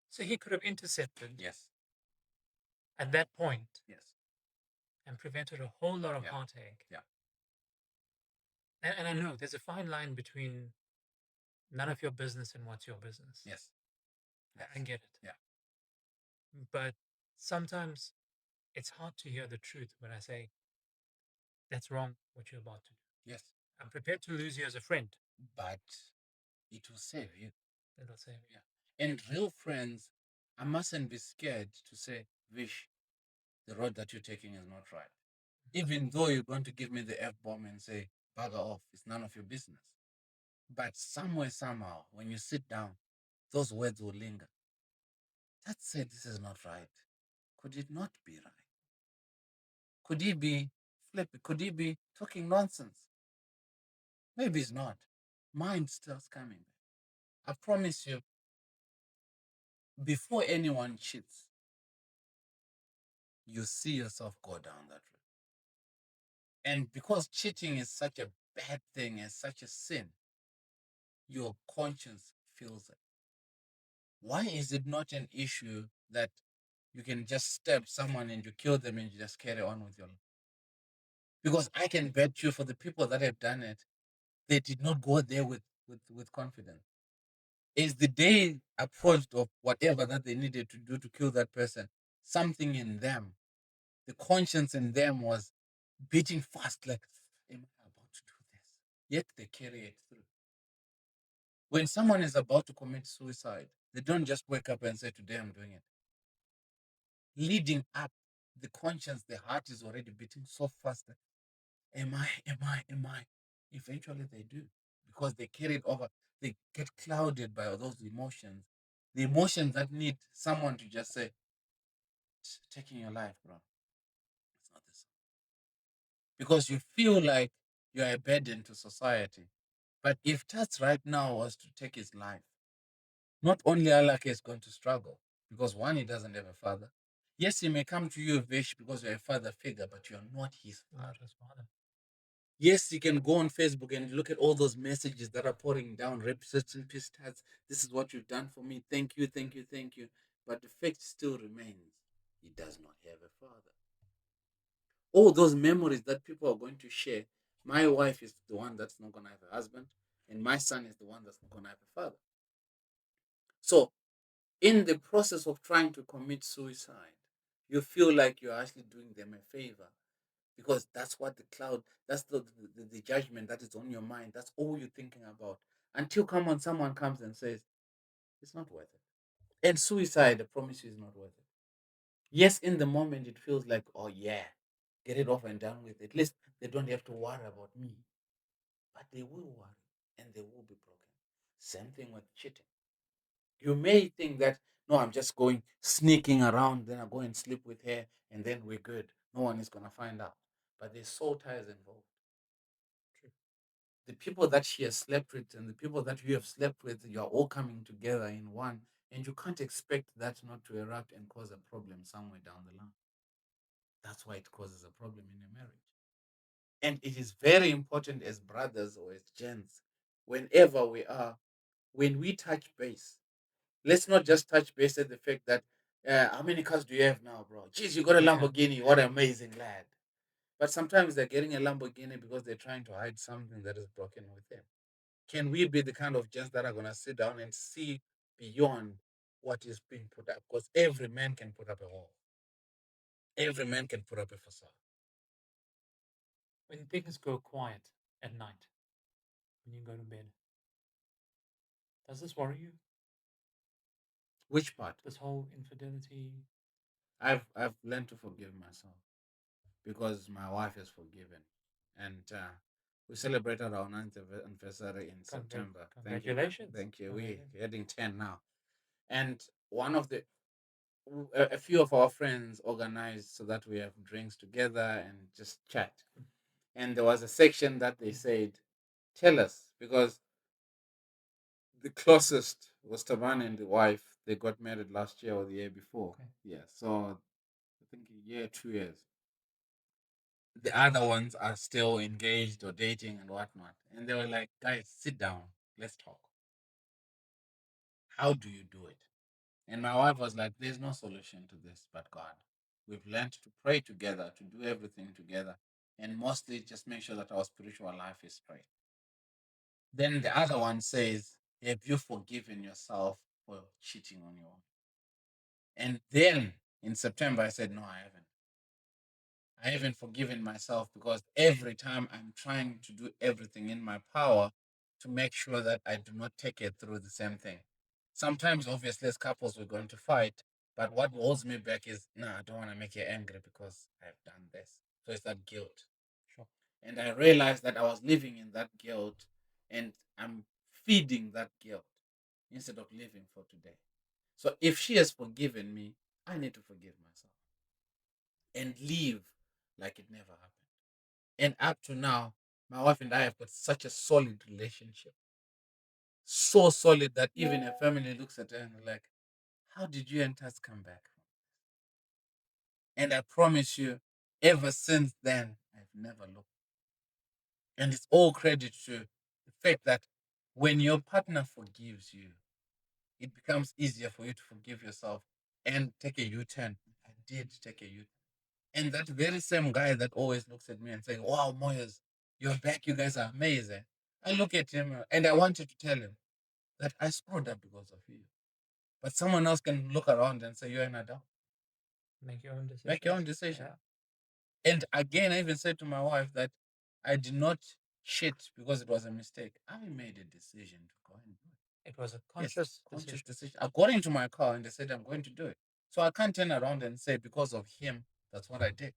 So he could have intercepted Yes. at that point Yes. and prevented a whole lot of Yeah. heartache. Yeah. And I know there's a fine line between none of your business and what's your business. Yes. I get it. Yeah. But sometimes it's hard to hear the truth when I say, that's wrong what you're about to do. Yes. I'm prepared to lose you as a friend. But it will save you. That'll save you. Yeah. And real friends, I mustn't be scared to say, Vish, the road that you're taking is not right. Even though you're going to give me the F bomb and say, bugger off, it's none of your business. But somewhere, somehow, when you sit down, those words will linger. That said, this is not right. Could it not be right? Could he be flipping? Could he be talking nonsense? Maybe it's not. Mind starts coming. I promise you, before anyone cheats, you see yourself go down that road. And because cheating is such a bad thing and such a sin, your conscience feels it. Why is it not an issue that you can just stab someone and you kill them and you just carry on with your life? Because I can bet you for the people that have done it, they did not go there with confidence. As the day approached of whatever that they needed to do to kill that person, something in them, the conscience in them was beating fast, like, am I about to do this? Yet they carry it through. When someone is about to commit suicide, they don't just wake up and say, today I'm doing it. Leading up, the conscience, the heart is already beating so fast that, am I, am I, am I? Eventually they do because they carry it over. They get clouded by those emotions The emotions that need someone to just say, taking your life, bro. It's not this. Because you feel like you're a burden to society. But if Tats right now was to take his life, not only Alake is going to struggle, because one, he doesn't have a father. Yes, he may come to you, Vish, because you're a father figure, but you're not his Not father. his father. Yes, you can go on Facebook and look at all those messages that are pouring down, represents and peace Tats. This is what you've done for me. Thank you, thank you, thank you. But the fact still remains, he does not have a father. All those memories that people are going to share. My wife is the one that's not going to have a husband, and my son is the one that's not going to have a father. So, in the process of trying to commit suicide, you feel like you're actually doing them a favor because that's what the cloud, that's the judgment that is on your mind. That's all you're thinking about until someone comes and says, it's not worth it. And suicide, I promise you, is not worth it. Yes, in the moment, it feels like, oh, yeah, get it off and done with it. At least they don't have to worry about me. But they will worry and they will be broken. Same thing with cheating. You may think that, no, I'm just going sneaking around, then I go and sleep with her, and then we're good. No one is going to find out. But there's soul ties involved. The people that she has slept with and the people that you have slept with, you're all coming together in one. And you can't expect that not to erupt and cause a problem somewhere down the line. That's why it causes a problem in a marriage. And it is very important as brothers or as gents, whenever we are, when we touch base, let's not just touch base at the fact that, how many cars do you have now, bro? Jeez, you got a Yeah. Lamborghini. What an amazing lad. But sometimes they're getting a Lamborghini because they're trying to hide something that is broken with them. Can we be the kind of gents that are going to sit down and see beyond what is being put up? Because every man can put up a wall, every man can put up a facade. When things go quiet at night, when you go to bed, does this worry you? Which part? This whole infidelity. I've learned to forgive myself because my wife is forgiven. And we celebrated our ninth anniversary in September. Thank you, man. Congratulations. Thank you. We're Congratulations. heading 10 now. And one of the, a few of our friends organized so that we have drinks together and just chat. And there was a section that they said, tell us, because the closest was Taban and the wife. They got married last year or the year before. Okay. Yeah. So I think a year, 2 years. The other ones are still engaged or dating and whatnot. And they were like, guys, sit down, let's talk. How do you do it? And my wife was like, there's no solution to this but God. We've learned to pray together, to do everything together, and mostly just make sure that our spiritual life is straight. Then the other one says, have you forgiven yourself for cheating on your own? And then in September, I said, no, I haven't. I haven't forgiven myself because every time I'm trying to do everything in my power to make sure that I do not take it through the same thing. Sometimes, obviously, as couples, we're going to fight, but what holds me back is, no, I don't want to make you angry because I've done this. So it's that guilt. Sure. And I realized that I was living in that guilt and I'm feeding that guilt instead of living for today. So if she has forgiven me, I need to forgive myself and live like it never happened. And up to now, my wife and I have got such a solid relationship. So solid that even her family looks at her and they're like, how did you and us come back? And I promise you, ever since then, I've never looked. And it's all credit to the fact that when your partner forgives you, it becomes easier for you to forgive yourself and take a U turn. I did take a U turn. And that very same guy that always looks at me and saying, wow, Moyes, you're back. You guys are amazing. I look at him and I wanted to tell him that I screwed up because of you. But someone else can look around and say, you're an adult. Make your own decisions. Make your own decision. Yeah. And again, I even said to my wife that I did not shit because it was a mistake. I made a decision to go and do it. It was a Yes, conscious conscious decision. decision. I got into my car and they said, I'm going to do it. So I can't turn around and say, because of him, that's what I did.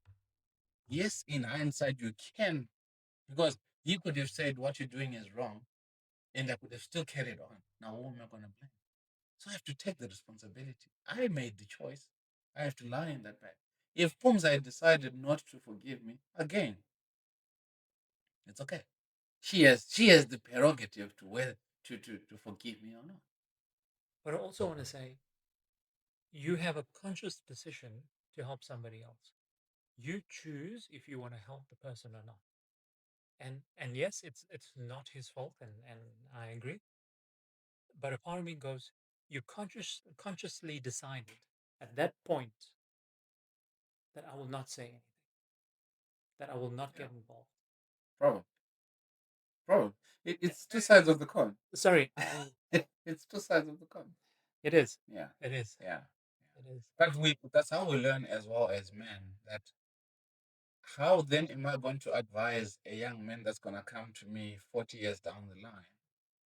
Yes, in hindsight, you can, because he could have said, what you're doing is wrong, and I could have still carried on. Now, who am I going to blame? So I have to take the responsibility. I made the choice. I have to lie in that bed. If Pumza decided not to forgive me, again, it's okay. She has the prerogative to whether to forgive me or not. But I also want to say you have a conscious decision to help somebody else. You choose if you want to help the person or not. And yes, it's not his fault, and I agree. But a part of me goes, you consciously decided at that point that I will not say anything, that I will not Yeah, get involved. problem, problem. Yeah. It's two sides of the coin. Sorry, It's two sides of the coin. it is. Yeah, It is. yeah, yeah. It is. But that's how we learn as well as men. That how then am I going to advise a young man that's gonna come to me 40 years down the line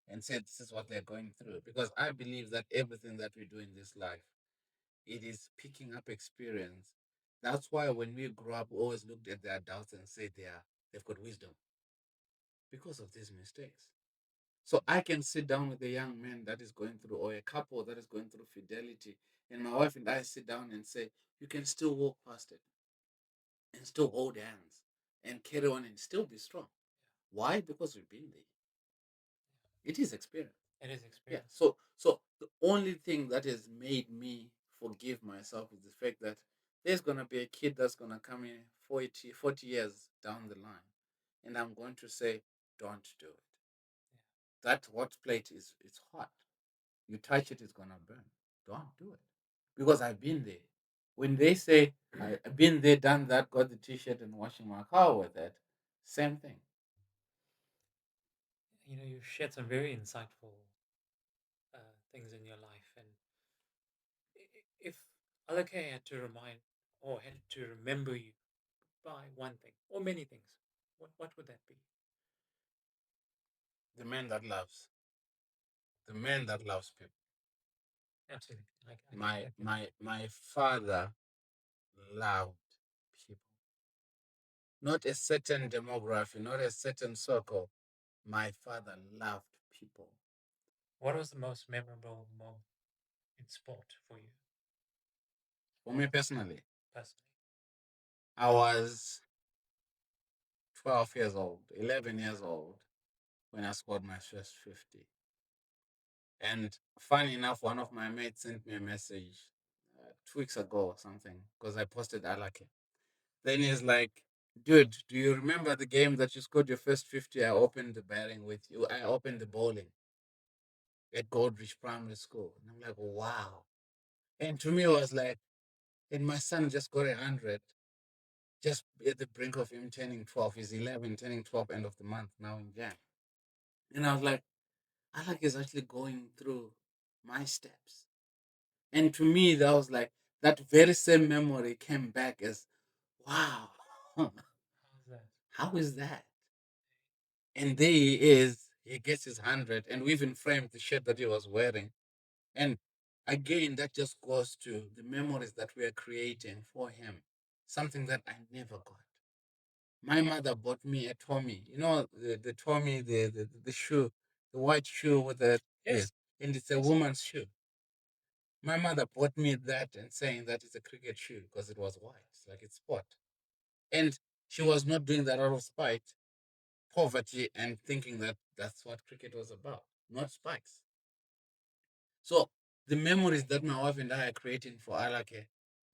and say this is what they're going through? Because I believe that everything that we do in this life, it is picking up experience. That's why when we grow up, we always looked at the adults and say they've got wisdom because of these mistakes. So I can sit down with a young man that is going through, or a couple that is going through fidelity, and my wife and I sit down and say, you can still walk past it and still hold hands and carry on and still be strong. Why? Because we've been there. It is experience. It is Yeah. experience. So the only thing that has made me forgive myself is the fact that there's gonna be a kid that's gonna come in 40 years down the line, and I'm going to say, don't do it. That hot plate is it's hot. You touch it, it's gonna burn. Don't do it. Because I've been there. When they say I've been there, done that, got the t-shirt and washing my car with it, same thing. You know, you've shared some very insightful things in your life, and if Alake had to remind or had to remember you by one thing or many things, what would that be? The man that loves. The man that loves people. Absolutely, My I can. my my father loved people. Not a certain demography, not a certain circle. My father loved people. What was the most memorable moment in sport for you For me personally, personally? I was 12 years old, 11 years old when I scored my first 50. And funny enough, one of my mates sent me a message 2 weeks ago or something because I posted Alake. Then he's like, dude, do you remember the game that you scored your first 50? I opened the batting with you. I opened the bowling at Goldrich Primary School. And I'm like, wow. And to me, it was like, and my son just got 100, just at the brink of him turning 12. He's 11, turning 12 end of the month now in Jan. And I was like, Alak is actually going through my steps. And to me, that was like, that very same memory came back as, wow, How's that? how is that? And there he is, he gets his 100, and we even framed the shirt that he was wearing. And again, that just goes to the memories that we are creating for him, something that I never got. My mother bought me a Tommy, the Tommy, the shoe, the white shoe with the, Yes. yes, and it's a woman's shoe. My mother bought me that and saying that it's a cricket shoe because it was white, it's like it's sport. And she was not doing that out of spite, poverty, and thinking that that's what cricket was about, not spikes. So the memories that my wife and I are creating for Alake,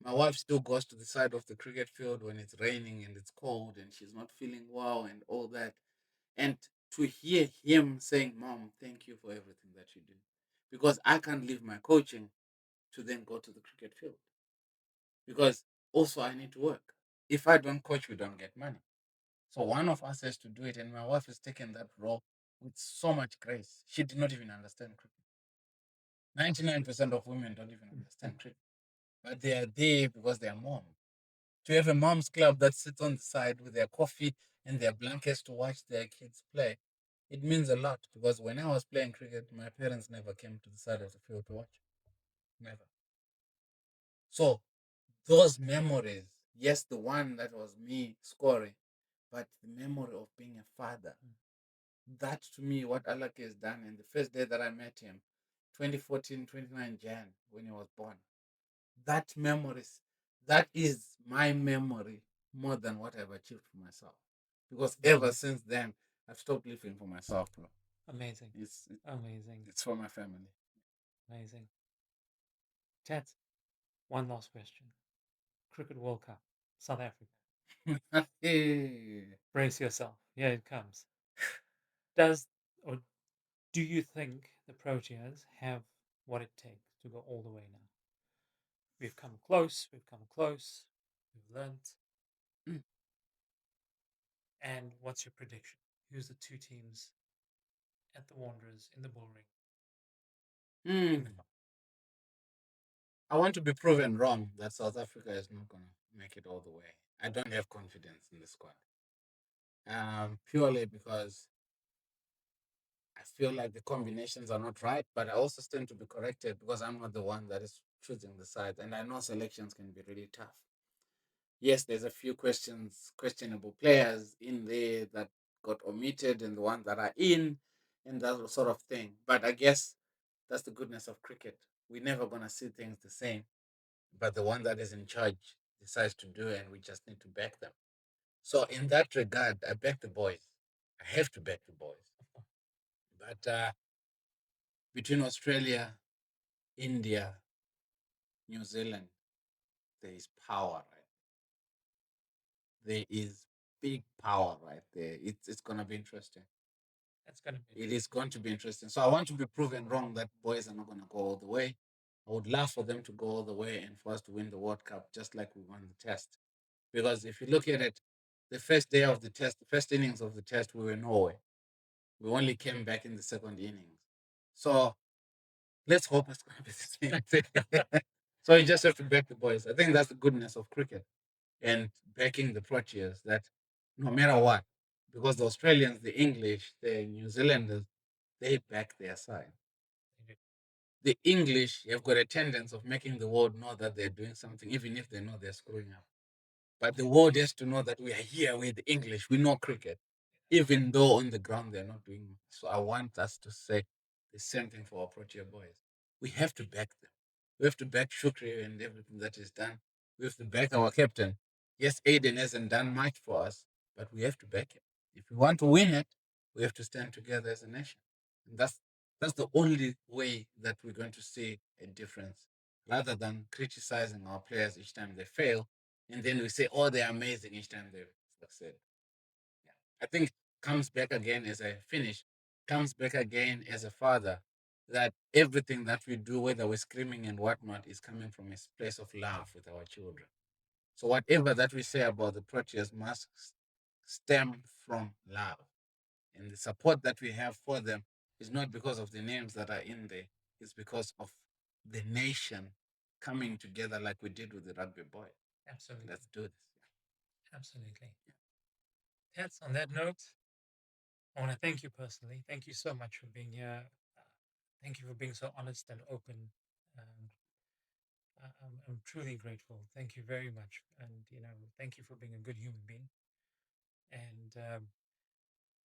my wife still goes to the side of the cricket field when it's raining and it's cold and she's not feeling well and all that. And to hear him saying, Mom, thank you for everything that you do. Because I can't leave my coaching to then go to the cricket field. Because also I need to work. If I don't coach, we don't get money. So one of us has to do it. And my wife has taken that role with so much grace. She did not even understand cricket. 99% of women don't even understand cricket, but they are there because they are mom. To have a mom's club that sits on the side with their coffee and their blankets to watch their kids play, it means a lot because when I was playing cricket, my parents never came to the side of the field to watch. Never. So those memories, yes, the one that was me scoring, but the memory of being a father, that to me, what Allah has done, and the first day that I met him, 2014, 29 Jan, when he was born. That memories, that is my memory more than what I've achieved for myself. Because ever since then, I've stopped living for myself, bro. Amazing. It's Amazing. it's for my family. Amazing. Tats, one last question. Cricket World Cup, South Africa. Hey. Brace yourself. Here it comes. Does or do you think the Proteas have what it takes to go all the way now? We've come close. We've come close. We've learnt. Mm. And what's your prediction? Who's the two teams at the Wanderers in the bull ring in the Mm. final? I want to be proven wrong that South Africa is not going to make it all the way. I don't have confidence in the squad. Purely because I feel like the combinations are not right, but I also stand to be corrected because I'm not the one that is choosing the side. And I know selections can be really tough. Yes, there's a few questionable players in there that got omitted and the ones that are in and that sort of thing. But I guess that's the goodness of cricket. We're never going to see things the same, but the one that is in charge decides to do it and we just need to back them. So in that regard, I back the boys. I have to back the boys. But between Australia, India, New Zealand, there is power, right? There is big power right there. It's gonna be interesting. That's going to be It is going to be interesting. So I want to be proven wrong that boys are not gonna go all the way. I would love for them to go all the way and for us to win the World Cup just like we won the test. Because if you look at it, the first day of the test, the first innings of the test, we were in Norway. We only came back in the second innings. So let's hope it's gonna be the same thing. So you just have to back the boys. I think that's the goodness of cricket and backing the Proteas that no matter what, because the Australians, the English, the New Zealanders, they back their side. good. The English have got a tendency of making the world know that they're doing something, even if they know they're screwing up. But the world has to know that we are here with the English. We know cricket, even though on the ground they're not doing much. So I want us to say the same thing for our Protea boys. We have to back them. We have to back Shukri and everything that is done. We have to back our captain. Yes, Aiden hasn't done much for us, but we have to back him. If we want to win it, we have to stand together as a nation. And that's the only way that we're going to see a difference, rather than criticizing our players each time they fail and then we say, "Oh, they're amazing" each time they succeed. Yeah. I think comes back again as a finish, comes back again as a father, that everything that we do, whether we're screaming and whatnot, is coming from a place of love with our children. So whatever that we say about the Proteas must stem from love, and the support that we have for them is not because of the names that are in there; it's because of the nation coming together like we did with the rugby boy. Absolutely. Let's do this. Absolutely. Tats, on that note, I want to thank you personally. Thank you so much for being here. Thank you for being so honest and open. Um, I'm truly grateful. Thank you very much. And, thank you for being a good human being. And,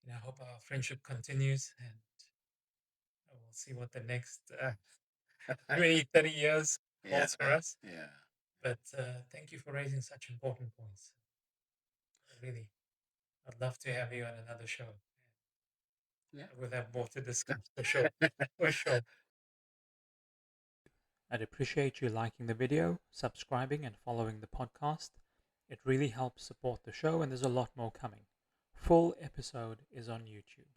I hope our friendship continues and we'll see what the next 20, 30 years Yeah, holds for us. yeah, But thank you for raising such important points. Really, I'd love to have you on another show. yeah. We'll have more to discuss for sure. For sure. I'd appreciate you liking the video, subscribing, and following the podcast. It really helps support the show, and there's a lot more coming. Full episode is on YouTube.